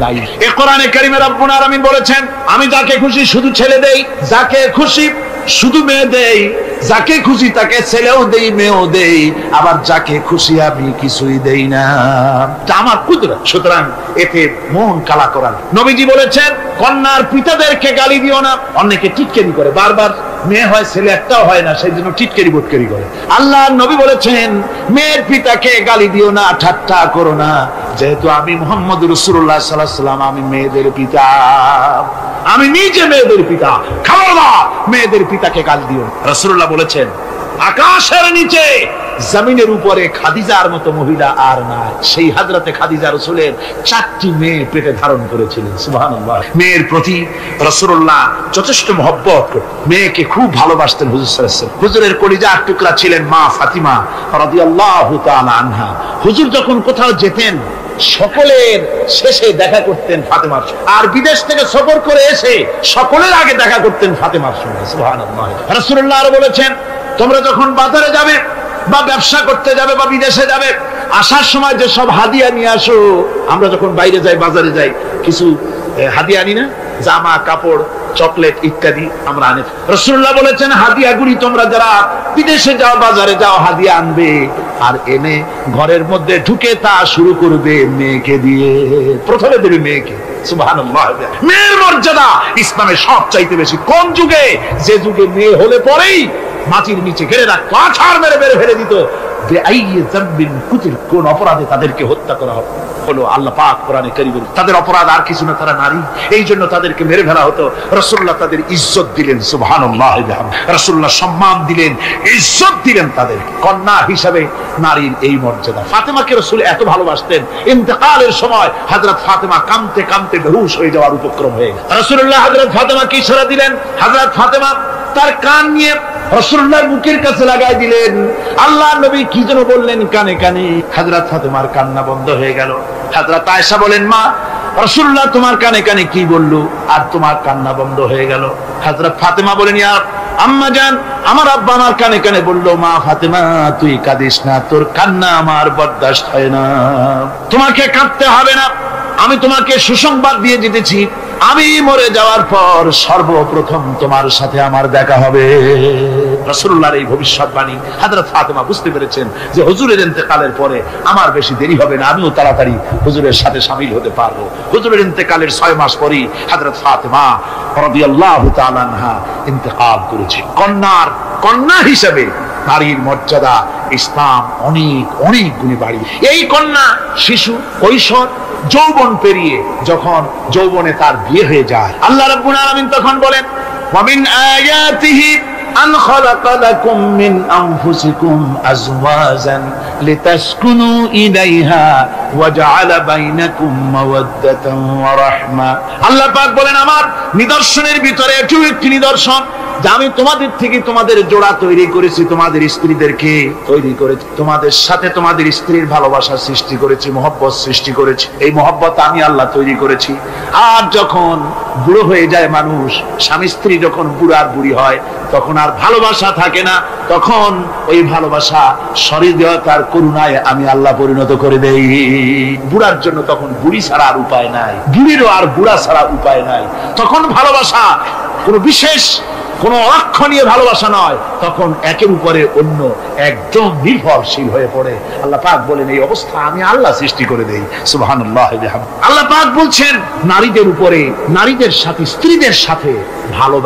দায়ী। এ কোরআনে কারীমে রব্বুল আলামিন বলেছেন, আমি যাকে খুশি শুধু ছেলে দেই, যাকে খুশি শুধু মেয়ে দেই, যাকে খুশি তাকে ছেলেও দেই, মেয়েও দেই, আবার যাকে খুশি আমি কিছুই দেই না। আমার কুদরত। সুতরাং এতে মন কালা করা। নবীজি বলেছেন কন্যার পিতাদেরকে গালি দিও না। অনেকে টিটকারি করে, বারবার মেয়ে হয় ছেলে একটাও হয় না, সেই জন্য টিটকারি বটকারি করে। আল্লাহ নবী বলেছেন মেয়ের পিতাকে গালি দিও না, ঠাট্টা করো না, যেহেতু আমি মুহাম্মদ রাসূলুল্লাহ সাল্লাল্লাহু আলাইহি ওয়াসাল্লাম, আমি মেয়েদের পিতা, আমি নিজে মেয়েদের পিতা। খবরদার মেয়েদের পিতাকে গালি দিও না। রাসূলুল্লাহ বলেছেন আকাশের নিচে জমিনের উপরে খাদিজার মতো মহিলা আর নাই। সেই হযরতে খাদিজা রাসূলের 4টি মেয়ে পেটে ধারণ করেছিলেন। সুবহানাল্লাহ। মেয়ের প্রতি রাসূলুল্লাহ যথেষ্ট মহব্বত করতেন, মেয়েকে খুব ভালোবাসতেন হুজুর সাল্লাল্লাহু আলাইহি ওয়াসাল্লাম। হুজুরের কলিজার টুকরা ছিলেন মা ফাতিমা রাদিয়াল্লাহু তাআলা আনহা। হুজুর যখন কোথাও যেতেন সকলের শেষে দেখা করতেন ফাতেমার সঙ্গে, আর বিদেশ থেকে সফর করে এসে সকলের আগে দেখা করতেন ফাতেমার সঙ্গে। সুবহানাল্লাহ। রাসূলুল্লাহ আরো বলেছেন তোমরা যখন বাজারে যাবে বা ব্যবসা করতে যাবে বা বিদেশে যাবে, আসার সময় যে সব হাদিয়া নিয়ে আসো। আমরা যখন বাইরে যাই, বাজারে যাই, কিছু হাদিয়া আনি না, জামা কাপড় চকলেট ইত্যাদি আমরা আনি। রাসূলুল্লাহ বলেছেন হাদিয়াগুলি তোমরা যারা বিদেশে যাও বাজারে যাও হাদিয়া আনবে, আর এনে ঘরের মধ্যে ঢুকে তা শুরু করবে মেয়েকে দিয়ে। প্রথমে দেবে মেয়েকে। সুবহানাল্লাহ। মেয়ের মর্যাদা ইসলামে সবচাইতে বেশি। কোন যুগে? যে যুগে মেয়ে হলে পরেই মাটির নিচে ঘিরে রাখতো, আছাড় মেরে মেরে ফেলে দিত। কোন অপরাধে তাদেরকে হত্যা করা হলো আল্লাহ পাক কোরআনে কারীমে, তাদের অপরাধ আর কিছু না, তারা নারী, এই জন্য তাদেরকে মেরে ফেলা হতো। রাসূলুল্লাহ তাদের ইজ্জত দিলেন। সুবহানাল্লাহ। রাসূলুল্লাহ সম্মান দিলেন, ইজ্জত দিলেন তাদের। কন্যা হিসাবে নারীর এই মর্যাদা। ফাতেমাকে রাসূল এত ভালোবাসতেন, ইন্তেকালের সময় হযরত ফাতেমা কাঁদতে কাঁদতে বেহুশ হয়ে যাওয়ার উপক্রম হয়ে গেল। রাসূলুল্লাহ হযরত ফাতেমাকে ইশারা দিলেন, হযরত ফাতেমা তার কান নিয়ে রাসূলুল্লাহর মুখের কাছে লাগাই দিলেন। আল্লাহর নবী কি যেন বললেন কানে কানে, হযরত ফাতেমার কান্না বন্ধ হয়ে গেল। হযরত আয়েশা বলেন মা রাসূলুল্লাহ তোমার কানে কানে কি বললো আর তোমার কান্না বন্ধ হয়ে গেল? হযরত ফাতেমা বলেন ইয়া আম্মা জান, আমার আব্বা আমার কানে কানে বললো মা ফাতেমা তুই কাঁদিস না, তোর কান্না আমার বরদাস্ত হয় না, তোমাকে কাঁদতে হবে না, আমি তোমাকে সুসংবাদ দিয়ে যেতেছি, আমি মরে যাওয়ার পর সর্বপ্রথম তোমার সাথে আমার দেখা হবে। রাসূলুল্লাহর এই ভবিষ্যৎবাণী হযরত ফাতেমা বুঝতে পেরেছেন যে হুজুরের ইন্তেকালের পরে আমার বেশি দেরি হবে না, আমিও তাড়াতাড়ি হুজুরের সাথে শামিল হতে পারবো। হুজুরের ইন্তেকালের 6 মাস পরেই হযরত ফাতেমা রাদিয়াল্লাহু তাআলা আনহা ইন্তেকাল করেছে। কন্যা হিসেবে নারীর মর্যাদা ইসলাম অনেক অনেক গুণে বাড়িয়ে। এই কন্যা শিশু কৈশোর যৌবন পেরিয়ে যখন যৌবনে তার বিয়ে হয়ে যায়, আল্লাহ রাব্বুল আলামিন তখন বলেন ওয়া মিন আয়াতিহি আন খালাকা লাকুম মিন আনফুসিকুম আজওয়াজান লিতাসকুনু ইলাইহা ওয়া জাআলা বাইনাকুম মাওয়াদ্দাতান ওয়া রাহমা। আল্লাহ পাক বলেন আমার নিদর্শনের ভিতরে এটিও একটি নিদর্শন যে আমি তোমাদের থেকে তোমাদের জোড়া তৈরি করেছি, তোমাদের স্ত্রীদেরকে তৈরি করেছি, তোমাদের সাথে তোমাদের স্ত্রীর ভালোবাসা সৃষ্টি করেছি, মহব্বত সৃষ্টি করেছি। এই মহব্বত আমি আল্লাহ তৈরি করেছি। আর যখন বুড়ো হয়ে যায় মানুষ, স্বামী স্ত্রী যখন বুড়ার বুড়ি হয় তখন আর ভালোবাসা থাকে না, তখন ওই ভালোবাসা সহৃদয়তার করুণায় আমি আল্লাহ পরিণত করে দেই। বুড়ার জন্য তখন বুড়ি ছাড়া আর উপায় নাই, বুড়িরও আর বুড়া ছাড়া উপায় নাই। তখন ভালোবাসা কোনো বিশেষ কোন অক্ষণীয় ভালোবাসা নয়, তখন একের উপরে অন্য একদম নির্ভরশীল হয়ে পড়ে। আল্লাহ পাক বলেন এই অবস্থা আমি আল্লাহ সৃষ্টি করে দেই। সুবহানাল্লাহ। আল্লাহ পাক বলছেন নারীদের উপরে, নারীদের সাথে, স্ত্রীদের সাথে ভালো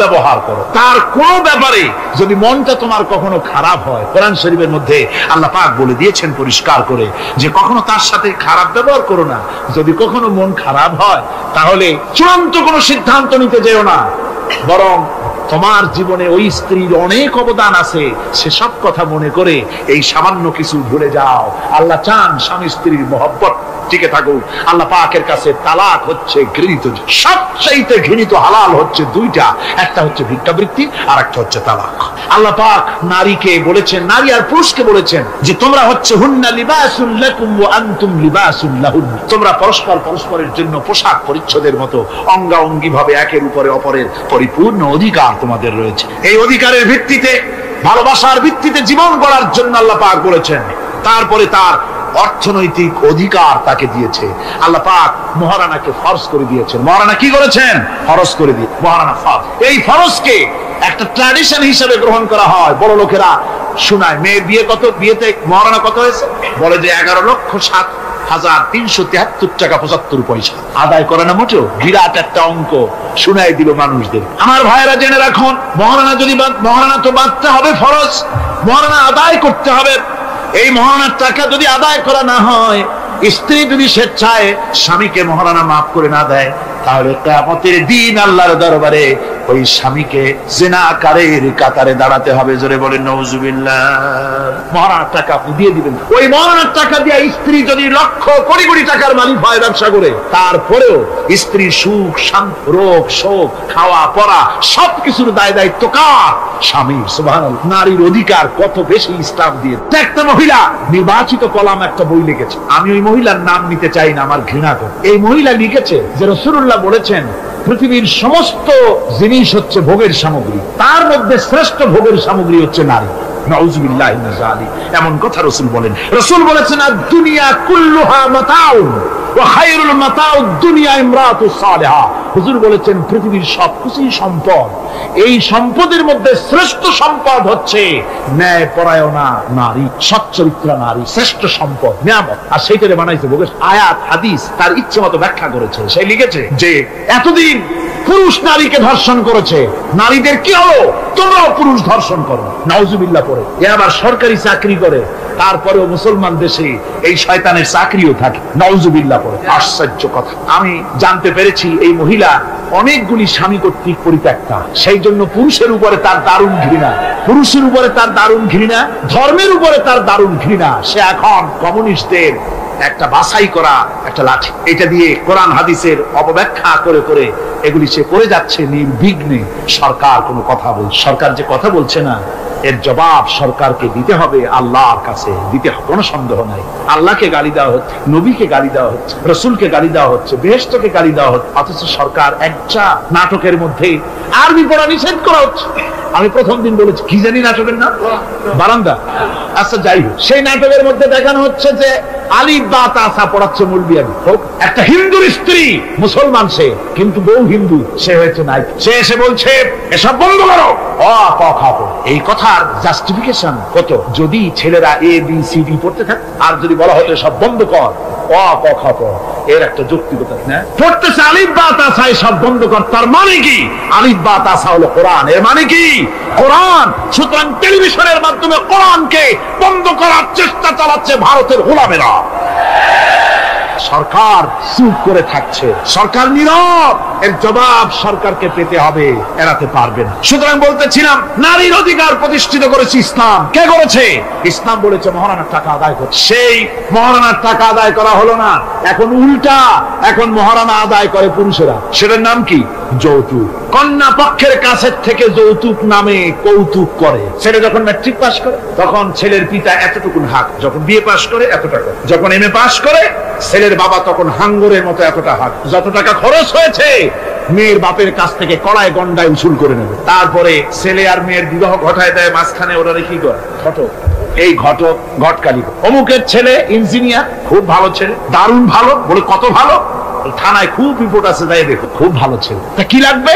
ব্যবহার করো। তার কোন ব্যাপারে যদি মনটা তোমার কখনো খারাপ হয়, কোরআন শরীফের মধ্যে আল্লাহ পাক বলে দিয়েছেন পরিষ্কার করে যে কখনো তার সাথে খারাপ ব্যবহার করো না। যদি কখনো মন খারাপ হয় তাহলে চূড়ান্ত কোনো সিদ্ধান্ত নিতে যেও না, বরং তোমার জীবনে ওই স্ত্রীর অনেক অবদান আছে, সেসব কথা মনে করে এই সামান্য কিছু ভুলে যাও। আল্লাহ চান স্বামী স্ত্রীর মহব্বত টিকে থাকুক। আল্লাহ পাকের কাছে তালাক হচ্ছে ঘৃণিত, সবচাইতে ঘৃণিত হালাল হচ্ছে দুইটা, একটা হচ্ছে ভিক্ষাবৃত্তি আর একটা হচ্ছে তালাক। আল্লাহ পাক নারীকে বলেছেন, নারী আর পুরুষকে বলেছেন যে তোমরা হচ্ছে হুন্না লিবাসুল লাকুম ওয়া আনতুম লিবাসুল লাহুন, তোমরা পরস্পরের জন্য পোশাক পরিচ্ছদের মতো অঙ্গাঙ্গি ভাবে একের উপরে অপরের পরিপূর্ণ অধিকার তোমাদের রয়েছে। এই অধিকারের ভিত্তিতে, ভালোবাসার ভিত্তিতে জীবন গড়ার জন্য আল্লাহ পাক বলেছেন। তারপরে তার অর্থনৈতিক অধিকার তাকে দিয়েছে। আল্লাহ পাক মহারানাকে ফরজ করে দিয়েছেন। মহারানা কি করেছেন? ফরজ করে দিয়ে মহারানা ফরজ। এই ফরজকে একটা ট্র্যাডিশন হিসেবে গ্রহণ করা হয়। বড় লোকেরা শোনায় মেয়ের বিয়ে কত, বিয়েতে মহারণা কত হয়েছে, বলে যে 11,07,373 টাকা 75 পয়সা। আদায় করে না মোটেও, বিরাট একটা অঙ্ক শুনাই দিল মানুষদের। আমার ভাইয়েরা জেনে রাখুন, মহারণা যদি মহারণা তো বাঁধতে হবে, ফরজ মহারণা আদায় করতে হবে। এই মহারণার টাকা যদি আদায় করা না হয়, স্ত্রী যদি স্বেচ্ছায় স্বামীকে মহারণা মাফ করে না দেয়, তাহলে কিয়ামতের দিন আল্লাহর দরবারে ওই স্বামীকে জিনাকারীর কাতারে দাঁড়াতে হবে। জোরে বলেন নাউজুবিল্লাহ। মহারণার টাকা আপনি দিয়ে দিবেন। ওই মহারণার টাকা দিয়ে স্ত্রী যদি লক্ষ কোটি কোটি টাকার মালিক হয় ব্যবসা করে, তারপরেও স্ত্রীর সুখ শান্তি, রোগ শোক, খাওয়া পড়া সবকিছুর দায় দায়িত্ব কার? স্বামীর। সুবহানাল্লাহ। নারীর অধিকার কত বেশি ইসলাম দিয়ে। একটা মহিলা নির্বাচিত কলাম একটা বই লিখেছে, আমি ওই মহিলার নাম নিতে চাই না, আমার ঘৃণা করে। এই মহিলা লিখেছে যে রাসূলুল্লাহ বলেছেন পৃথিবীর সমস্ত জিনিস হচ্ছে ভোগের সামগ্রী, তার মধ্যে শ্রেষ্ঠ ভোগের সামগ্রী হচ্ছে নারী। নাউযুবিল্লাহ মিন যালিক। এমন কথা রাসূল বলেন। রাসূল বলেছেন আদ-দুনিয়া কুল্লুহা মাতাউন ওয়া খায়রুল মাতাউদ দুনিয়া ইমরাতুস সালিহা। হুজুর বলেছেন পৃথিবীর সবকিছুই সম্পদ, এই সম্পদের মধ্যে শ্রেষ্ঠ সম্পদ হচ্ছে ন্যায়পরায়ণা নারী, সচ্চরিত্রা নারী, শ্রেষ্ঠ সম্পদ, নিয়ামত। আর সেইটারে বানাইছে ভোগের। আয়াত হাদিস তার ইচ্ছে মতো ব্যাখ্যা করেছে। সে লিখেছে যে এতদিন পুরুষ নারীকে ধর্ষণ করেছে, নারীদের কি হলো? তোমরাও পুরুষ ধর্ষণ করো। নাউজুবিল্লাহ পড়ে। এ আবার সরকারি চাকরি করে, তারপরেও মুসলমান দেশে এই শয়তানের চাকরিও থাকে। নাউজুবিল্লাহ পড়ে। আশ্চর্য কথা। আমি জানতে পেরেছি এই মহিলা অনেকগুলি স্বামী কর্তৃক পরিত্যক্তা, সেই জন্য পুরুষের উপরে তার দারুণ ঘৃণা, পুরুষের উপরে তার দারুণ ঘৃণা, ধর্মের উপরে তার দারুণ ঘৃণা। সে এখন কমিউনিস্টদের একটা বাছাই করা একটা লাঠি, এটা দিয়ে কোরআন হাদিসের অপব্যাখ্যা করে করে এগুলি সে করে যাচ্ছে নির্বিঘ্নে। সরকার কোনো কথা বলছে, সরকার যে কথা বলছে না, এর জবাব সরকারকে দিতে হবে, আল্লাহর কাছে দিতে হবে, কোনো সন্দেহ নাই। আল্লাহকে গালি দেওয়া হচ্ছে, নবীকে গালি দেওয়া হচ্ছে, রাসূলকে গালি দেওয়া হচ্ছে, বেহেশতকে গালি দেওয়া হচ্ছে, অথচ সরকার একটা নাটকের মধ্যে আরবি পড়া নিষেধ করা হচ্ছে। আমি প্রথম দিন বলেছি কি জানি নাটকের নাম, বারান্দা। আচ্ছা যাই হোক, সেই নাটকের মধ্যে দেখানো হচ্ছে যে আলিফ বা তাসা পড়াচ্ছে মৌলবি আলী। একটা হিন্দুর স্ত্রী, মুসলমান সে, কিন্তু বউ হিন্দু, সে হয়েছে নাই। সে এসে বলছে এসব বন্ধ করো, এই কথার জাস্টিফিকেশন কত? যদি ছেলেরা এ বি সি ডি পড়তে থাকে, আর যদি বলা হতো সব বন্ধ কর, এর একটা যৌক্তিকতা না। পড়তেছে আলিফ বা তাসা, সব বন্ধ কর, তার মানে কি? আলিফ বা তাসা হলো কোরআন, এর মানে কি? কোরআন। সুতরাং টেলিভিশনের মাধ্যমে কোরআনকে বন্ধ করার চেষ্টা চালাচ্ছে ভারতের গোলামেরা। সরকার চুপ করে থাকছে, সরকার নীরব। এর জবাব সরকারকে পেতে হবে, এড়াতে পারবে না। সুতরাং বলতেছিলাম, নারীর অধিকার প্রতিষ্ঠিত করেছে ইসলাম। কে করেছে? ইসলাম বলেছে মহারণার টাকা আদায় করতে। সেই মহারণার টাকা আদায় করা হলো না, এখন উল্টা, এখন মহারণা আদায় করে পুরুষেরা। সেটার নাম কি? যৌতুক। কন্যা পক্ষের কাছের থেকে যৌতুক নামে কৌতুক করে। ছেলে যখন ম্যাট্রিক পাস করে তখন ছেলের পিতা এতটুকু হাক, যখন বিএ পাস করে এত টাকা, যখন এমএ পাস করে ছেলের বাবা তখন হাঙ্গরের মতো এতটা হাক। যত টাকা খরচ হয়েছে মেয়ের বাপের কাছ থেকে কড়ায় গন্ডায় উসুল করে নেবে। তারপরে ছেলে আর মেয়ের বিবাহ ঘটায় দেয়, মাঝখানে ওরা কি করে? ঘটক। এই ঘটক ঘটকালি। অমুকের ছেলে ইঞ্জিনিয়ার, খুব ভালো ছেলে, দারুণ ভালো। বলে কত ভালো? থানায় খুব রিপোর্ট আছে, যাই দেখো, খুব ভালো ছেলে। তা কি লাগবে?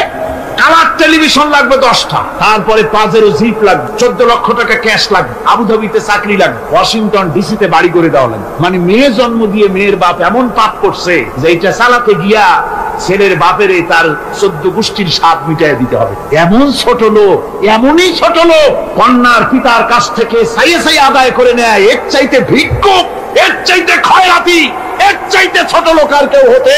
কালার টেলিভিশন লাগবে 10টা, তারপরে পাজেরো জিপ লাগবে, 14 লক্ষ টাকা ক্যাশ লাগবে, আবুধাবিতে চাকরি লাগবে, ওয়াশিংটন ডিসিতে বাড়ি করে দেওয়া লাগবে। মানে মেয়ে জন্ম দিয়ে মেয়ের বাপ এমন পাপ করছে যে এটা চালাতে গিয়া ছেলের বাপের তার 14 গোষ্ঠীর স্বাদ মিটাই দিতে হবে। এমন ছোট লোক, এমনই ছোট লোক কন্যার পিতার কাছ থেকে চাইয়ে চাইয়ে আদায় করে নেয়। এর চাইতে ভিক্ষুক, এর চাইতে খয়রাতি, এর চাইতে ছোট লোক আর কেউ হতে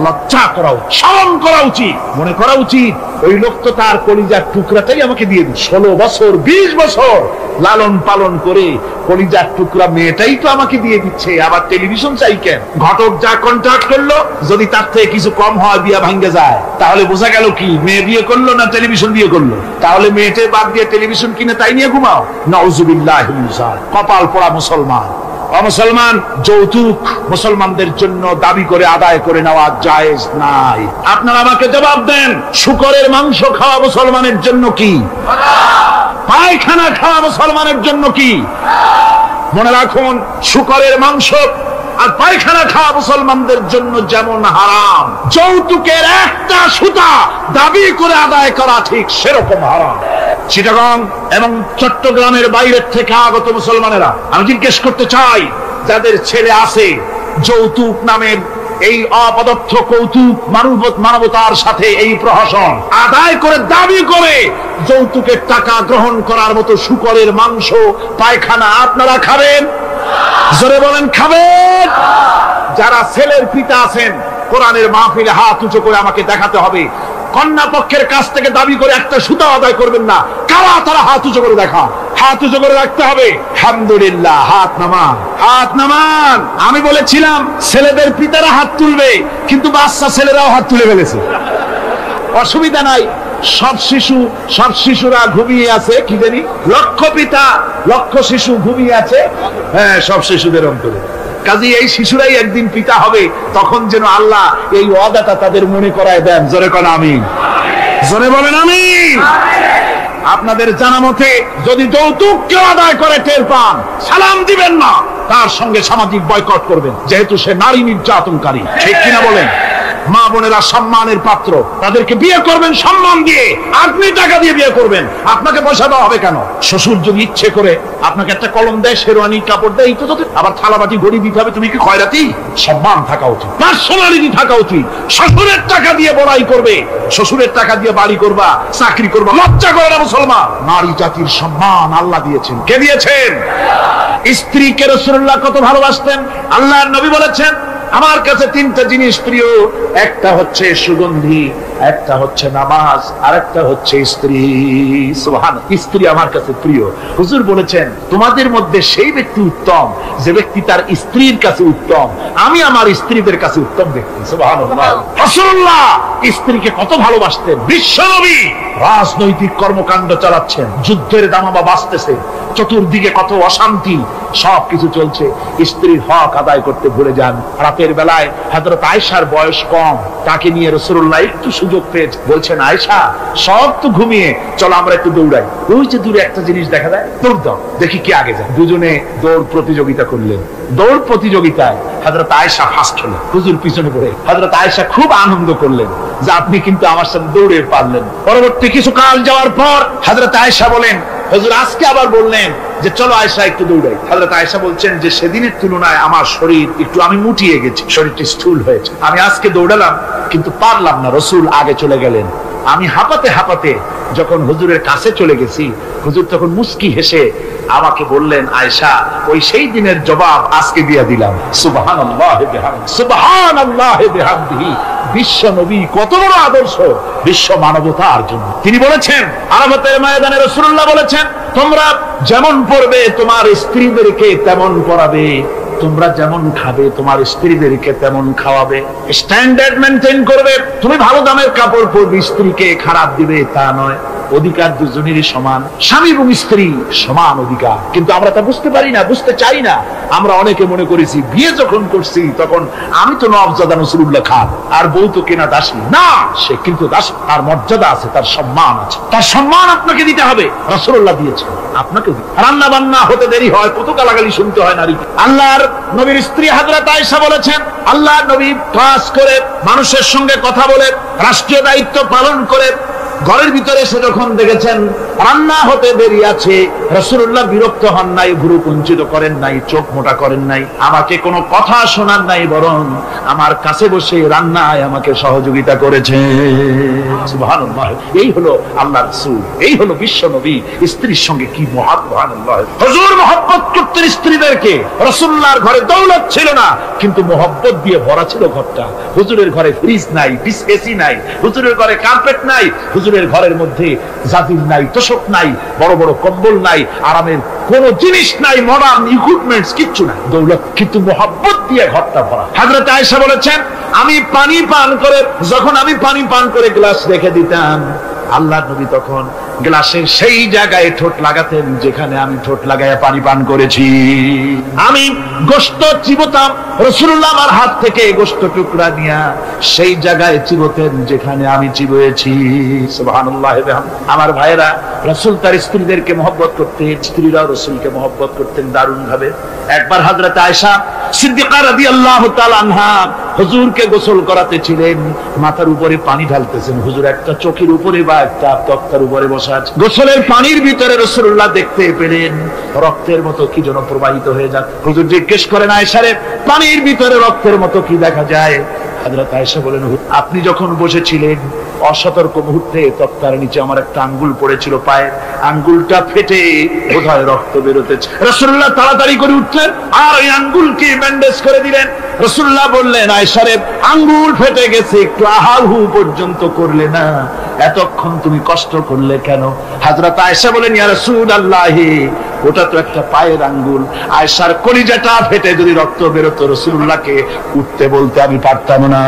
লজ্জা করা উচিত, শরম করা উচিত, মনে করা উচিত ওই লোক তো তার কলিজার টুকরাটাই আমাকে দিয়ে দিল। 16 বছর 20 বছর লালন পালন করে কলিজার টুকরা মেয়েটাই তো আমাকে দিয়ে দিচ্ছে, আবার টেলিভিশন চাই কেন? ঘটক যা কন্ট্রাক্ট করলো, যদি তার থেকে কিছু কম হয় বিয়া ভাঙ্গে যায়, তাহলে বোঝা গেল কি মেয়ে বিয়ে করলো না টেলিভিশন বিয়ে করলো? তাহলে মেয়েটে বাদ দিয়ে টেলিভিশন কিনে তাই নিয়ে ঘুমাও। নাউজুবিল্লাহ। কপাল পোড়া মুসলমান। মুসলমান, যৌতুক মুসলমানদের জন্য দাবি করে আদায় করে নেওয়া জায়েজ নাই। আপনারা আমাকে জবাব দেন, শুকরের মাংস খাওয়া মুসলমানের জন্য কি? পায়খানা খাওয়া মুসলমানের জন্য কি? মনে রাখুন, শুকরের মাংস আর পায়খানা খাওয়া মুসলমানদের জন্য যেমন হারাম, যৌতুকের একটা সুতা দাবি করে আদায় করা ঠিক সেরকম হারাম। চিটাগং এবং চট্টগ্রামের বাইরের থেকে আগত মুসলমানেরা, আমি জিজ্ঞেস করতে চাই, যাদের ছেলে আছে যৌতুক নামের এই অপদার্থ কৌতুক মানবতার সাথে এই প্রহসন আদায় করে দাবি করে যৌতুকের টাকা গ্রহণ করার মতো শুকরের মাংস পায়খানা আপনারা খাবেন? জোরে বলেন খাবেন? যারা ছেলের পিতা আছেন, কোরআনের মাহফিলে হাত উঁচু করে আমাকে দেখাতে হবে, কন্যা পক্ষের কাছ থেকে দাবি করে একটা সুতা আদায় করবেন না। কারা তারা হাত উঁচু করে দেখা, হাত উঁচু করে রাখতে হবে। আলহামদুলিল্লাহ, হাত নামান, হাত নামান। আমি বলেছিলাম ছেলেদের পিতারা হাত তুলবে, কিন্তু বাচ্চা ছেলেরাও হাত তুলে ফেলেছে। অসুবিধা নাই, সব শিশুরা ঘুমিয়ে আছে, কি জানি লক্ষ পিতা লক্ষ শিশু ঘুমিয়ে আছে, হ্যাঁ সব শিশুদের অন্তরে। কাজে এই শিশুরাই একদিন পিতা হবে, তখন যেন আল্লাহ এই ওয়াদাটা তাদের মনে করায় দেন। জোরে কোন আমিন, জোরে বলেন আমিন। আপনাদের জানা মতে যদি যৌতুক কেউ আদায় করে টের পান, সালাম দিবেন না, তার সঙ্গে সামাজিক বয়কট করবেন, যেহেতু সে নারী নির্যাতনকারী। ঠিক কিনা বলেন? মা বোনেরা সম্মানের পাত্র, তাদেরকে বিয়ে করবেন সম্মান দিয়ে, আপনি টাকা দিয়ে বিয়ে করবেন, আপনাকে পয়সা দেওয়া হবে কেন? শ্বশুর যদি ইচ্ছে করে আপনাকে একটা কলম দেয়, শেরওয়ানি কাপড় দেয়, আবার থালাবাটি ঘড়ি দিতে হবে, তুমি কি খয়রাতি? সম্মান থাকা উচিত, পার্সোনালিটি থাকা উচিত। শ্বশুরের টাকা দিয়ে বড়াই করবে, শ্বশুরের টাকা দিয়ে বাড়ি করবা, চাকরি করবা, লজ্জা করে না মুসলমান? নারী জাতির সম্মান আল্লাহ দিয়েছেন। কে দিয়েছেন? স্ত্রীকে রাসূলুল্লাহ কত ভালোবাসতেন। আল্লাহর নবী বলেছেন, আমার কাছে তিনটা জিনিস প্রিয়, একটা হচ্ছে সুগন্ধি, একটা হচ্ছে নামাজ, আর একটা হচ্ছে স্ত্রী। সুবহানাল্লাহ, স্ত্রী আমার কাছে প্রিয়। হুজুর বলেছেন, তোমাদের মধ্যে সেই ব্যক্তি উত্তম যে ব্যক্তি তার স্ত্রীর কাছে উত্তম। আমি আমার স্ত্রীদের কাছে উত্তম ব্যক্তি। সুবহানাল্লাহ। রাসূলুল্লাহ স্ত্রীকে কত ভালোবাসতেন। বিশ্বনবী রাজনৈতিক কর্মকাণ্ড চালাচ্ছেন, যুদ্ধের দামামা বাজতেছে, চতুর্দিকে কত অশান্তি, সবকিছু চলছে, স্ত্রীর হক আদায় করতে ভুলে যান। রাতের বেলায় হযরত আয়েশার বয়স কম, তাকে নিয়ে রাসূলুল্লাহ একটু সুযোগ পেয়ে বলছেন, আয়েশা সব তো ঘুমিয়ে, চলো আমরা একটু দৌড়াই। ওই যে দূরে একটা জিনিস দেখা যায়, দৌড় দাও, দেখি কে আগে যায়। দুজনে দৌড় প্রতিযোগিতা করলেন। দৌড় প্রতিযোগিতায় হযরত আয়েশা ফার্স্ট হলেন, হুজুর পিছনে পড়ে। হযরত আয়েশা খুব আনন্দ করলেন যে আপনি কিন্তু আমার সাথে দৌড়ে পারলেন। পরবর্তী কিছু কাল যাওয়ার পর হযরত আয়েশা বলেন, হুজুর আজকে আবার বললেন যে চলো আয়েশা একটু দৌড়াই। হযরত আয়েশা বলছেন যে সেদিনের তুলনায় আমার শরীর একটু, আমি মুটিয়ে গেছি, শরীরটি স্থূল হয়েছে, আমি আজকে দৌড়ালাম কিন্তু পারলাম না, রাসূল আগে চলে গেলেন। আমি হাঁপাতে হাঁপাতে যখন হুজুরের কাছে চলে গেছি, হুজুর তখন মুস্কি হেসে আমাকে বললেন, আয়েশা ওই সেই দিনের জবাব আজকে দিয়ে দিলাম। সুবহানাল্লাহ বিহামদিহি, সুবহানাল্লাহ বিহামদিহি। বিশ্ব নবী কত বড় আদর্শ বিশ্ব মানবতার জন্য। তিনি বলেছেন, আরাফাতের ময়দানে রাসূলুল্লাহ বলেছেন, তোমরা যেমন পড়বে তোমার স্ত্রীদেরকে তেমন পড়াবে, তোমরা যেমন খাবে তোমার স্ত্রীদেরকে তেমন খাওয়াবে, স্ট্যান্ডার্ড মেনটেন করবে। তুমি ভালো দামের কাপড় পরবে, স্ত্রীকে খারাপ দিবে তা নয়। অধিকার দুজনেরই সমান, স্বামী এবং স্ত্রী সমান অধিকার। কিন্তু আমরা তা বুঝতে পারি না, বুঝতে চাই না। আমরা অনেকে মনে করেছি বিয়ে যখন করছি তখন আমি তো নওয়াবজাদা নসরুল্লাহ খান, আর বউ তো কেনা দাসী না, সে কিন্তু দাসী, তার মর্যাদা আছে, তার সম্মান আছে, তার সম্মান আপনাকে দিতে হবে। রাসূলুল্লাহ দিয়েছেন, আপনাকে রান্না বান্না হতে দেরি হয়, কত গালাগালি শুনতে হয় নারী। আল্লাহর নবীর স্ত্রী হযরত আয়েশা বলেছেন, আল্লাহর নবী কাজ করে, মানুষের সঙ্গে কথা বলে, রাষ্ট্রীয় দায়িত্ব পালন করে ঘরের ভিতরে এসে যখন দেখেছেন রান্না হতে দেরি আছে, রাসূলুল্লাহ বিরক্ত হন নাই, ভুরু কুঞ্চিত করেন নাই, চোখ মোটা করেন নাই, আমাকে কোনো কথা শোনান নাই, বরং আমার কাছে বসে রান্নায় আমাকে সহযোগিতা করেছে। সুবহানাল্লাহ। এই হলো আল্লাহর রাসূল, এই হলো বিশ্ব নবী। স্ত্রীর সঙ্গে কি মহব্বত! সুবহানাল্লাহ। হুজুর মহব্বত করতেন স্ত্রীদেরকে। রাসূলুল্লাহর ঘরে দৌলত ছিল না, কিন্তু মহব্বত দিয়ে ভরা ছিল ঘরটা। হুজুরের ঘরে ফ্রিজ নাই, এসি নাই, হুজুরের ঘরে কার্পেট নাই, হুজুরের ঘরের মধ্যে জাজির নাই, তোশক নাই, বড় বড় কম্বল নাই, আরামের কোন জিনিস নাই, মডার্ন ইকুইপমেন্টস কিচ্ছু নাই, দৌলত কিন্তু মহব্বত দিয়ে ঘরটা ভরা। হযরত আয়েশা বলেছেন, আমি পানি পান করে, যখন আমি পানি পান করে গ্লাস রেখে দিতাম, আল্লাহর নবী তখন গ্লাসের সেই জায়গায় ঠোঁট লাগাতেন যেখানে আমি ঠোঁট লাগাইয়া পানি পান করেছি। আমি গোশত চিবোতাম, রাসূলুল্লাহ আমার হাত থেকে গোশত টুকরা নিয়া সেই জায়গায় চিবোতেন যেখানে আমি চিবোয়েছি। সুবহানাল্লাহ। আমার ভাইরা, রাসূল তার স্ত্রীদেরকে মহব্বত করতেন, স্ত্রীরাও রাসূলকে মহব্বত করতেন দারুণ ভাবে। একবার হযরত আয়েশা সিদ্দিকা রাদিয়াল্লাহু তাআলা আনহা হুজুরকে গোসল করাতে ছিলেন, মাথার উপরে পানি ঢালতেছেন, হুজুর একটা চোখের উপরে বা একটা তক্তার উপরে বসা আছে। গোসলের পানির ভিতরে রাসূলুল্লাহ দেখতে পেলেন রক্তের মতো কি যেন প্রবাহিত হয়ে যাচ্ছে। হুজুর জিজ্ঞেস করেন, আয়েশা রে, পানির ভিতরে রক্তের মতো কি দেখা যায়? হযরত আয়েশা বলেন, আপনি যখন বসেছিলেন অসতর্ক মুহূর্তে তক্তার নিচে আমার একটা আঙ্গুল পড়েছিল, পায়ে আঙ্গুলটা ফেটে বোধহয় রক্ত বেরোতেছে। রাসূলুল্লাহ তাড়াতাড়ি করে উঠলেন আর ওই আঙ্গুলকে ব্যান্ডেজ করে দিলেন। রাসূলুল্লাহ বললেন, আয়েশা রে, আঙ্গুল ফেটে গেছে, একটু আহাহু পর্যন্ত করলে না, এতক্ষণ তুমি কষ্ট করলে কেন? হযরত আয়েশা বলেন, ইয়া রাসূলুল্লাহ, ওটা তো একটা পায়ের আঙ্গুল। আয়েশার কলিজাটা ফেটে যদি রক্ত বেরোতো রাসূলুল্লাহকে উঠতে বলতে আমি পারতাম না।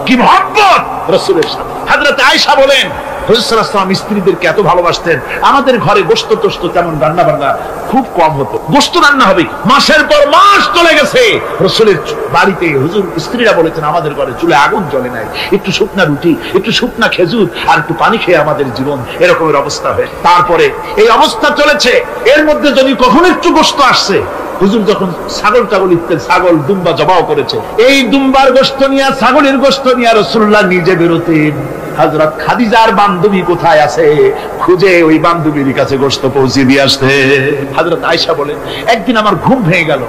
কি মহব্বত রাসূলের সাথে। হযরত আয়েশা বলেন, হুজুর সাল্লাল্লাহু আলাইহি ওয়াসাল্লাম স্ত্রীদেরকে এত ভালোবাসতেন, আমাদের ঘরে গোশত টোস্ত তেমন রান্না বান্না খুব কম হতো। গোশত রান্না হবে, মাসের পর মাস চলে গেছে রাসূলের বাড়িতে, হুজুর স্ত্রীরা বলেছেন আমাদের ঘরে চুলে আগুন জ্বলে নাই, একটু শুকনা রুটি, একটু শুকনা খেজুর আর একটু পানি খেয়ে আমাদের জীবন এরকমের অবস্থা হয়। তারপরে এই অবস্থা চলেছে, এর মধ্যে যদি কখনো একটু গোশত আসছে, হুজুর যখন ছাগল ইত্যাদি ছাগল দুম্বা জবাও করেছে, এই দুম্বার গোশত নিয়ে ছাগলের গোশত নিয়ে রাসূলুল্লাহ নিজে বেরোতেন। হযরত খাদিজার বান্ধবী কোথায় আছে খুঁজে ওই বান্ধবীর কাছে গোশত পৌঁছে দিয়ে আসতে। হযরত আয়েশা বলেন, একদিন আমার ঘুম ভেঙে গেল,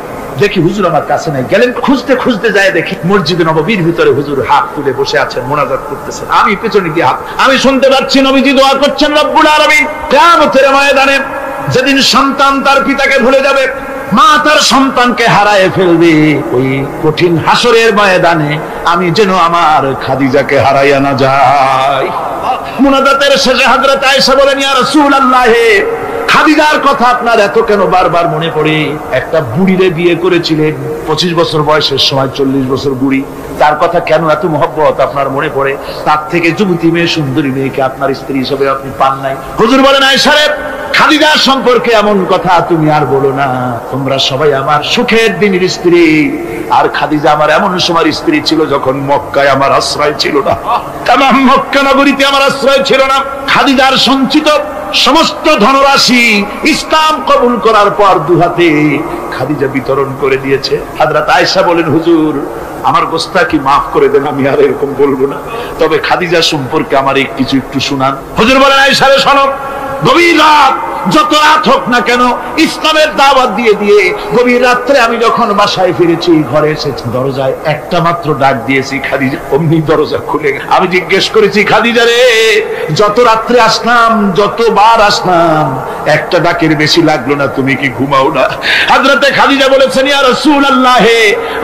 দেখি হুজুর আমার কাছে নাই। গেলেন খুঁজতে খুঁজতে যায়, দেখি মসজিদে নববীর ভিতরে হুজুর হাত তুলে বসে আছেন, মোনাজাত করতেছেন। আমি পেছনে গিয়ে আমি শুনতে পাচ্ছি নবীজি দোয়া করছেন, রব্বুল আলামিন কিয়ামতের ময়দানে যেদিন সন্তান তার পিতাকে ভুলে যাবে, মা তার সন্তানকে হারায় ফেলবে, ওই কঠিন হাসরের ময়দানে আমি যেন আমার খাদিজাকে হারাইয়া না যাই। মুনাজাতের শেষে হযরত আয়েশা বলেন, ইয়া রাসূলুল্লাহ, খাদিজার কথা আপনার এত কেন বারবার মনে পড়ে? একটা বুড়িরে বিয়ে করেছিলেন 25 বছর বয়সের সময়, 40 বছর বুড়ি, তার কথা কেন এত মহব্বত আপনার মনে পড়ে? তার থেকে যুবতী মেয়ে, সুন্দরী মেয়েকে আপনার স্ত্রী হিসেবে আপনি পান নাই। হুজুর বলেন, আয়েশা রে, খাদিজার সম্পর্কে এমন কথা তুমি আর বলো না, তোমরা সবাই আমার সুখের দিনের স্ত্রী, আর খাদিজা আমার এমন সময় স্ত্রী ছিল যখন মক্কায় আমার আশ্রয় ছিল না, তামাম মক্কা নগরীতে আমার আশ্রয় ছিল না। খাদিজার সঞ্চিত সমস্ত ধনরাশি ইসলাম কবুল করার পর দুহাতে খাদিজা বিতরণ করে দিয়েছে। হযরত আয়েশা বলেন, হুজুর আমার গোস্তাকি মাফ করে দেন, আমি আর এরকম বলবো না, তবে খাদিজা সম্পর্কে আমার কিছু একটু শুনান। হুজুর বলেন, আয়েশা রে শোনো, গভীর রাত, যত রাত হোক না কেন, ইসলামের দাওয়াত দিয়ে দিয়ে গভীর রাত্রে আমি যখন বাসায় ফিরেছি, ঘরে এসেছি, দরজায় একটা মাত্র ডাক দিয়েছি, খাদিজা, অমনি দরজা খুলে গেছে। আমি জিজ্ঞেস করেছি, খাদিজা রে, যত রাত্রে আসলাম, যতবার আসলাম, একটা ডাকের বেশি লাগলো না, তুমি কি ঘুমাও না? হযরতে খাদিজা বলেছেন, ইয়া রাসূলুল্লাহ,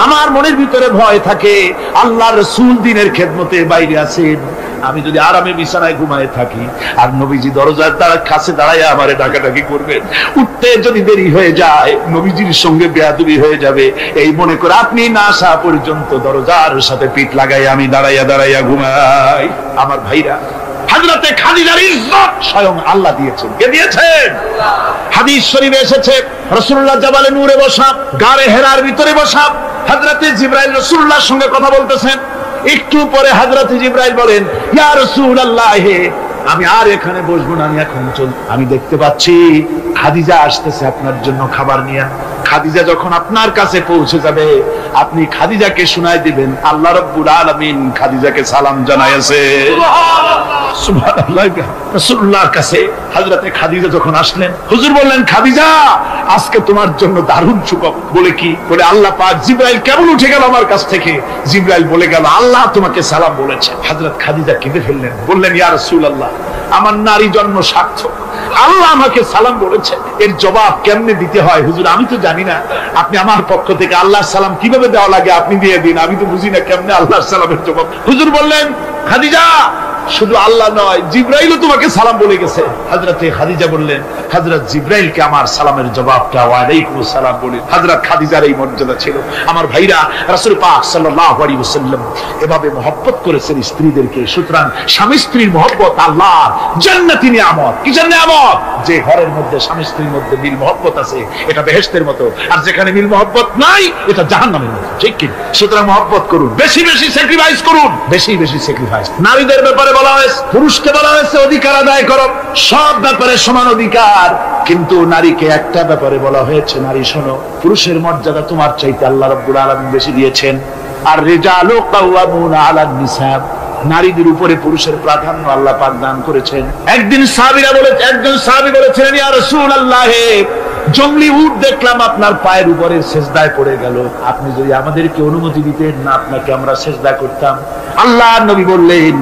আমার মনের ভিতরে ভয় থাকে, আল্লাহর রাসূল দ্বীনের খেদমতে বাইরে আছেন, আমি যদি আরামে বিছানায় ঘুমায় থাকি আর নবীজি দরজার কাছে দাঁড়ায় আমারে ডাকাডাকি করবেন, উঠতে যদি দেরি হয়ে যায় নবীজির সঙ্গে বেয়াদবি হয়ে যাবে, এই মনে করে আপনি না আসা পর্যন্ত দরজার সাথে পিঠ লাগাই আমি দাঁড়াইয়া ঘুমাই। আমার ভাইরা, হযরতে খাদিজার ইজ্জত স্বয়ং আল্লাহ দিয়েছেন। কে দিয়েছেন? হাদিস শরীফে এসেছে, রাসূলুল্লাহ জাবালে নূরে বসা, গারে হেরার ভিতরে বসা, হযরতে জিবরাইল রাসূলুল্লাহর সঙ্গে কথা বলতেছেন। একটু পরে হযরত জিবরাইল বলেন, ইয়া রাসূলুল্লাহ, আমি আর এখানে বসবো না, আমি এখন চল। আমি দেখতে পাচ্ছি খাদিজা আসতেছে আপনার জন্য খাবার নিয়ে। খাদিজা যখন আপনার কাছে পৌঁছে যাবে, আপনি খাদিজাকে শোনায় দিবেন আল্লাহ রাব্বুল আলামিন খাদিজাকে সালাম জানাইছে। সুবহানাল্লাহ। রাসূলুল্লাহর কাছে হযরতে খাদিজা যখন আসলেন, হুজুর বললেন, খাদিজা, আজকে তোমার জন্য দারুণ সুখবর। বলে কি? বলে আল্লাহ পাক জিবরাইল কেমন উঠে গেল আমার কাছ থেকে, জিবরাইল বলে গেল আল্লাহ তোমাকে সালাম বলেছে। হযরত খাদিজা কেঁদে ফেললেন, বললেন, ইয়া রাসূলুল্লাহ, আমার নারী জন্ম সার্থক, আল্লাহ আমাকে সালাম বলেছে, এর জবাব কেমনে দিতে হয় হুজুর আমি তো জানি না, আপনি আমার পক্ষ থেকে আল্লাহর সালাম কিভাবে দেওয়া লাগে আপনি দিয়ে দিন, আমি তো বুঝি না কেমনে আল্লাহর সালামের জবাব। হুজুর বললেন, খাদিজা, শুধু আল্লাহ নয়, জিব্রাইলও তোমাকে সালাম বলে গেছে। হযরতে খাদিজা বললেন, হযরত জিব্রাইলকে আমার সালামের জবাবটা ওয়া আলাইকুম সালাম বলে। হযরত খাদিজার এই মর্যাদা ছিল। আমার ভাইরা, রাসূল পাক সাল্লাল্লাহু আলাইহি ওয়াসাল্লাম এভাবে মহব্বত করেছেন স্ত্রীদেরকে। সুতরাং স্বামী স্ত্রীর মহব্বত আল্লাহর জান্নাতি নিয়ামত। কিসের নিয়ামত? যে ঘরের মধ্যে স্বামী স্ত্রীর মধ্যে মিল মহব্বত আছে, এটা বেহেশতের মতো। আর যেখানে মিল মহব্বত নাই, এটা জাহান্নামের মতো। ঠিক কি? সুতরাং মহব্বত করুন, বেশি বেশি স্যাক্রিফাইস করুন, বেশি বেশি স্যাক্রিফাইস। নারীদের ব্যাপারে বলা হয়েছে, পুরুষকে বলা হয়েছে অধিকার আদায় করো, সব ব্যাপারে সমান অধিকার। কিন্তু নারীকে একটা ব্যাপারে বলা হয়েছে, নারী শোনো, পুরুষের মর্যাদা তোমার চাইতে আল্লাহ রাব্বুল আলামিন বেশি দিয়েছেন। আর রিজালু কাওয়ামুনা আলান নিসা, নারীদের উপরে পুরুষের প্রাধান্য আল্লাহ পাক দান করেছেন। একজন সাহাবী বলেছিলেন, ইয়া রাসূলুল্লাহ, জঙ্গলি উট দেখলাম আপনার পায়ের উপরে সেজদায় পড়ে গেল, আপনি যদি আমাদেরকে অনুমতি দিতেন না, আপনাকে আমরা সেজদা করতাম। আল্লাহর নবী বললেন,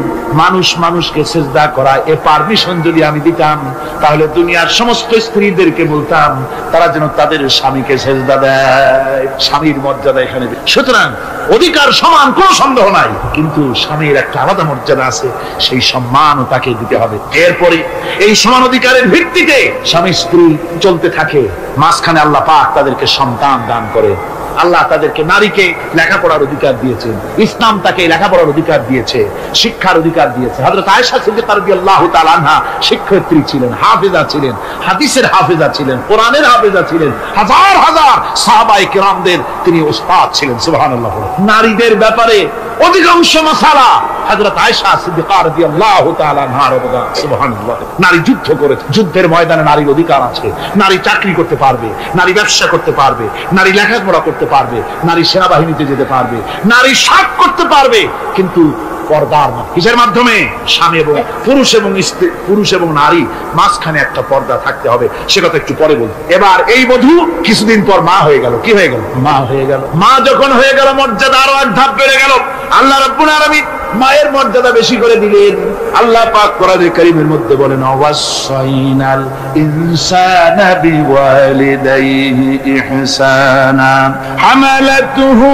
মানুষ মানুষকে সেজদা করা এ পারমিশন যদি আমি দিতাম, তাহলে দুনিয়ার সমস্ত স্ত্রীদেরকে বলতাম তারা যেন তাদের স্বামীকে সেজদা দেয়। স্বামীর মর্যাদা এখানে। সুতরাং অধিকার সমান, কোনো সন্দেহ নাই, কিন্তু স্বামীর একটা আলাদা মর্যাদা আছে, সেই সম্মানও তাকে দিতে হবে। এরপরে এই সমান অধিকারের ভিত্তিতে স্বামী স্ত্রী চলতে থাকে। মাঝখানে আল্লাহ পাক তাদেরকে সন্তান দান করে। আল্লাহ তাদেরকে, নারীকে লেখাপড়ার অধিকার দিয়েছেন, ইসলাম তাকে লেখাপড়ার অধিকার দিয়েছে, শিক্ষার অধিকার দিয়েছে। হযরত আয়েশা সিদ্দিকা রাদিয়াল্লাহু তাআলা আনহা শিক্ষয়িত্রী ছিলেন, হাফেজা ছিলেন, হাদিসের হাফেজা ছিলেন, কোরআনের হাফেজা ছিলেন। হাজার হাজার সাহাবায়ে কিরামদের তিনি উস্তাদ ছিলেন। সুবহানাল্লাহ। নারীদের ব্যাপারে অধিকাংশ মাসালা হযরত আয়েশা সিদ্দিকা রাদিয়াল্লাহু তাআলা আনহার অবদান। সুবহানাল্লাহ। নারী যুদ্ধ করেছে, যুদ্ধের ময়দানে নারীর অধিকার আছে। নারী চাকরি করতে পারবে, নারী ব্যবসা করতে পারবে, নারী লেখাপড়া করতে পারবে, নারী সেনাবাহিনীতে যেতে পারবে, নারী সাক করতে পারবে, কিন্তু পর্দার কিসের মাধ্যমে? স্বামী এবং পুরুষ এবং নারী মাঝখানে একটা পর্দা থাকতে হবে। সে কথা একটু পরে বলবো। এবার এই বধূ কিছুদিন পর মা হয়ে গেল। কি হয়ে গেল? মা হয়ে গেল। মা যখন হয়ে গেল, মর্যাদা আরো এক ধাপ বেড়ে গেল। আল্লাহ রাব্বুল আলামিন মায়ের মর্যাদা বেশি করে দিলেন। আল্লাহ পাক কোরআনে কারীমের মধ্যে বলেন, ওয়াসাইনাল ইনসানা বিওয়ালিদাইহি ইহসানা হামালাতুহু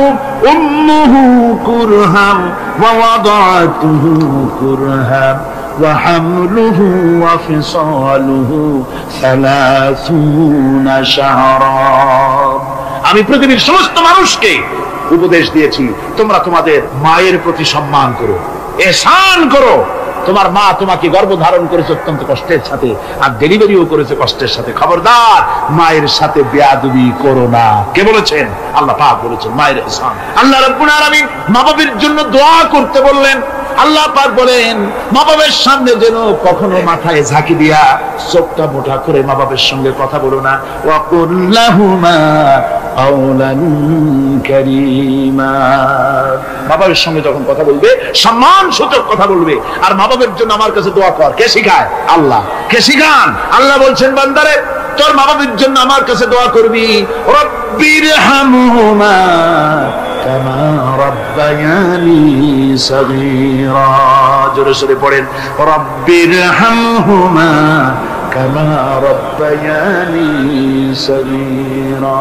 উম্মুহু কুরহাম ওয়া ওয়াদাতুহু কুরহাম ওয়া হামলুহু ওয়া ফিসালুহু 30 শাহরা। আমি পৃথিবীর সমস্ত মানুষকে উপদেশ দিয়েছি, তোমরা তোমাদের মায়ের প্রতি সম্মান করো, ihsan করো। তোমার মা তোমাকে গর্ভধারণ করেছে অত্যন্ত কষ্টের সাথে, আর ডেলিভারিও করেছে কষ্টের সাথে। খবরদার মায়ের সাথে বেয়াদবি করো না। কে বলেছেন? আল্লাহ পাক বলেছেন, মায়ের ihsan। আল্লাহ রাব্বুল আলামিন মা বাবার জন্য দোয়া করতে বললেন। আল্লাহ পাক বলেন, মা বাবার সামনে যেন কখনো মাথায় ঝাঁকি দিয়া চোখটা মোটা করে মা বাবার সঙ্গে কথা বলো না। ওয়া কুল্লাহুমা কাওলান কারীমা। মা বাবার সঙ্গে যখন কথা বলবে, সম্মান সূচক কথা বলবে। আর মা বাবার জন্য আমার কাছে দোয়া কর। কে শিখায়? আল্লাহ। কে শিখান? আল্লাহ বলছেন, বান্দারে তোর মা বাবার জন্য আমার কাছে দোয়া করবি। রব্বিরহামহুমা কামা রাব্বায়ানি সাগীরা। জোরে জোরে পড়েন, রব্বিরহামহুমা কামা রাব্বায়ানি সাগীরা।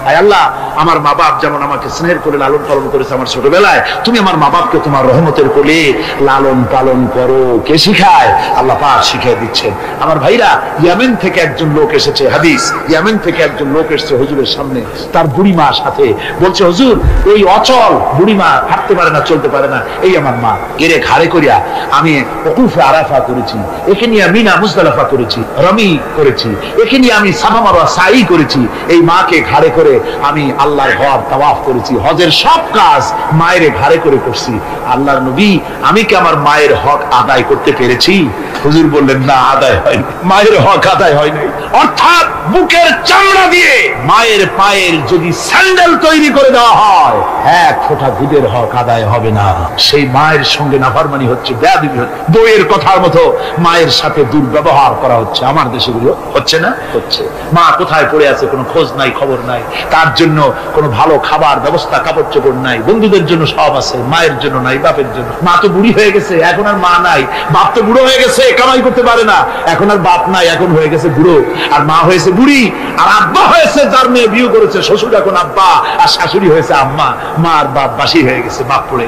আয় আল্লাহ, আমার মা বাপ যেমন আমাকে স্নেহ করে লালন পালন করেছে আমার ছোটবেলায়, তুমি আমার মা বাপকে তোমার রহমতের কোলে লালন পালন করো। কে শিখায়? আল্লাহ পাক শিখিয়ে দিচ্ছেন। আমার ভাইরা, ইয়েমেন থেকে একজন লোক এসেছে। হাদিস, ইয়েমেন থেকে একজন লোক এসেছে হুজুরের সামনে, তার বুড়ি মা সাথে। বলছে, হুজুর, এই অচল বুড়ি মা, হাঁটতে পারে না, চলতে পারে না, এই আমার মা। এরে ঘাড়ে করিয়া আমি ওকুফে আরাফা করেছি, একে নিয়ে মিনা মুজদালিফা করেছি, রমি করেছি, একে নিয়ে আমি সাফা মারওয়া সাই করেছি। এই মাকে ঘাড়ে করে আমি আল্লাহর ঘর তাওয়াফ করেছি, হজের সব কাজ মায়ের ঘাড়ে করে করছি। আল্লাহর নবী, আমি কি আমার মায়ের হক আদায় করতে পেরেছি? হুজুর বললেন, না, আদায় হয়নি, মায়ের হক আদায় হয় নাই। অর্থাৎ বুকের চামড়া দিয়ে মায়ের পায়ের যদি স্যান্ডেল তৈরি করে দেওয়া হয়, এক ফোঁটা দুধের হক আদায় হবে না। সেই মায়ের সঙ্গে নাফরমানি হচ্ছে, বেয়াদবি হচ্ছে। বইয়ের কথার মতো মায়ের সাথে দুর্ব্যবহার করা হচ্ছে। আমার দেশে গুলো হচ্ছে না? হচ্ছে। মা কোথায় পড়ে আছে কোনো খোঁজ নাই, খবর নাই। তার জন্য কোনো ভালো খাবার ব্যবস্থা, কাপড় চোপড় নাই। বন্ধুদের জন্য সব আছে, মায়ের জন্য নাই, বাপের জন্য। মা তো বুড়ি হয়ে গেছে, এখন আর মা নাই। বাপ তো বুড়ো হয়ে গেছে, কামাই করতে পারে না, এখন আর বাপ নাই, এখন হয়ে গেছে বুড়ো। আর মা হয়েছে বুড়ি, আর আব্বা হয়েছে, যার মেয়ে বিয়ে করেছে শ্বশুর এখন আব্বা, আর শাশুড়ি হয়েছে আম্মা। মা আর বাপ বাসি হয়ে গেছে, বাপ পড়ে।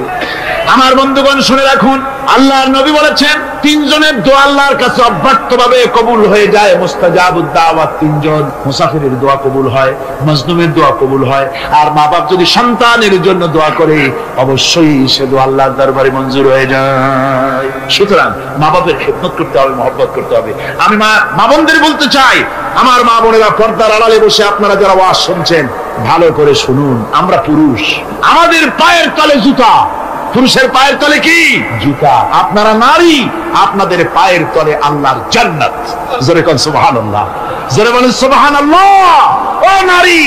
আমার বন্ধুগণ শুনে রাখুন, আল্লাহর নবী বলেছেন তিনজনের দোয়া আল্লাহর কাছে অব্যর্থভাবে কবুল হয়ে যায়। মুস্তাজাবুদ দাওয়াত তিনজন, মুসাফিরের দোয়া কবুল হয়, মজলুমের দোয়া কবুল হয়, আর মা বাপ যদি সন্তানের জন্য দোয়া করে অবশ্যই সে দোয়া আল্লাহর দরবারে মঞ্জুর হয়ে যায়। সুতরাং মা বাপের খেদমত করতে হবে, মহব্বত করতে হবে। আমি মা বোনদের বলতে চাই, আমার মা বোনেরা পর্দার আড়ালে বসে আপনারা যারা ওয়াজ শুনছেন ভালো করে শুনুন। আমরা পুরুষ, আমাদের পায়ের তলে জুতা, পুরুষের পায়ের তলে কি? জুতা। আপনারা নারী, আপনাদের পায়ের তলে আল্লাহর জান্নাত। জোরে কোন সুবহানাল্লাহ, জোরে বলেন সুবহানাল্লাহ। ও নারী,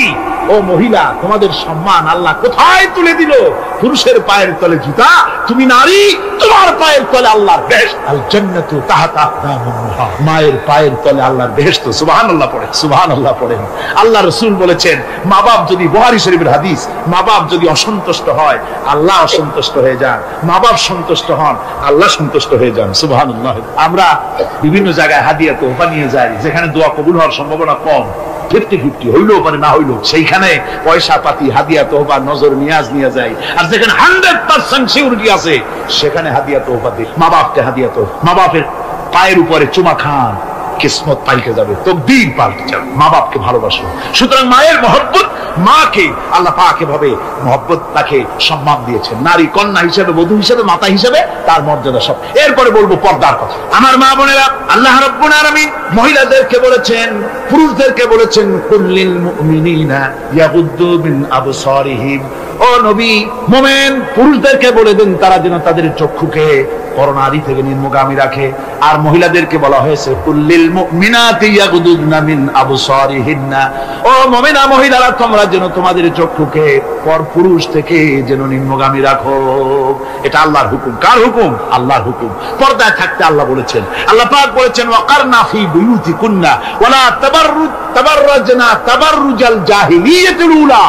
ও মহিলা, তোমাদের সম্মান আল্লাহ কোথায় তুলে দিল? পুরুষের পায়ের তলে জুতা, তুমি নারী, তোমার পায়ের তলে আল্লাহর বেহেশত। আল জান্নাতু তাহতা আকদামিন নিসা, মায়ের পায়ের তলে আল্লাহর বেহেশত। সুবহানাল্লাহ পড়েন, সুবহানাল্লাহ পড়েন। আল্লাহ রাসূল বলেছেন, মা বাপ যদি, বুখারী শরীফের হাদিস, মা বাপ যদি অসন্তুষ্ট হয় আল্লাহ অসন্তুষ্ট হয়ে যান, মা বাপ সন্তুষ্ট হন আল্লাহ সন্তুষ্ট হয়ে যান। সুবহানাল্লাহ। আমরা বিভিন্ন জায়গায় হাদিয়া তোহফা নিয়ে যাই যেখানে দোয়া কবুল হওয়ার সম্ভাবনা কম, 50-50 হইলেও পারে না হইলেও, সেইখানে পয়সা পাতি হাদিয়া তোহফা নজর নিয়াজ নিয়ে যায়। আর যেখানে 100% সিউরিটি আছে সেখানে হাদিয়া তোহফা দিই। মা বাপকে হাদিয়া তোহফা, মা বাপের পায়ের উপরে চুমা খান, কিসমত পাল্টে যাবে, তকদীর পাল্টে যাবে। মা বাপকে ভালোবাসো। সুতরাং মায়ের মহব্বত, মাকে আল্লাহ পাক এভাবে মহব্বত তাকে সম্মান দিয়েছেন। নারী কন্যা হিসেবে, বধূ হিসেবে, মাতা হিসেবে তার মর্যাদা সব। এরপরে বলবো পর্দার কথা। আমার মা বোনেরা, আল্লাহ রাব্বুল আলামিন মহিলাদেরকে বলেছেন, পুরুষদেরকে বলেছেন, কুল্লিল মুমিনিনা ইয়াগুদ্দু মিন আবসারিহিম। ও নবী, মুমিন পুরুষদেরকে বলে দেন তারা যেন তাদের চক্ষুকে করোনাদি থেকে নিম্নগামী রাখে। আর মহিলাদেরকে বলা হয়েছে কুল্লিল মুমিনাতি ইয়াগুদুনা মিন আবসারিহিন্না। ও মুমিনা মহিলারা, তোমরা যেন তোমাদের চক্ষুকে পরপুরুষ থেকে যেন নিম্নগামী রাখো। এটা আল্লাহর হুকুম। কার হুকুম? আল্লাহর হুকুম। পর্দায় থাকতে আল্লাহ বলেছেন। আল্লাহ পাক বলেছেন, ওয়াকারনা ফি বুয়ুতিকুন্না ওয়ালা তাবাররাজনা তাবাররুজাল জাহিলিয়াতিল উলা।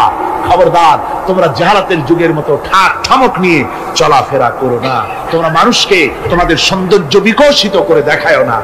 খবরদার, তোমরা জাহালাতের যুগের মতো ঠাক ঠামক নিয়ে চলাফেরা করো না। তোমরা মানুষকে তোমাদের সৌন্দর্য বিকশিত করে দেখায়ও না।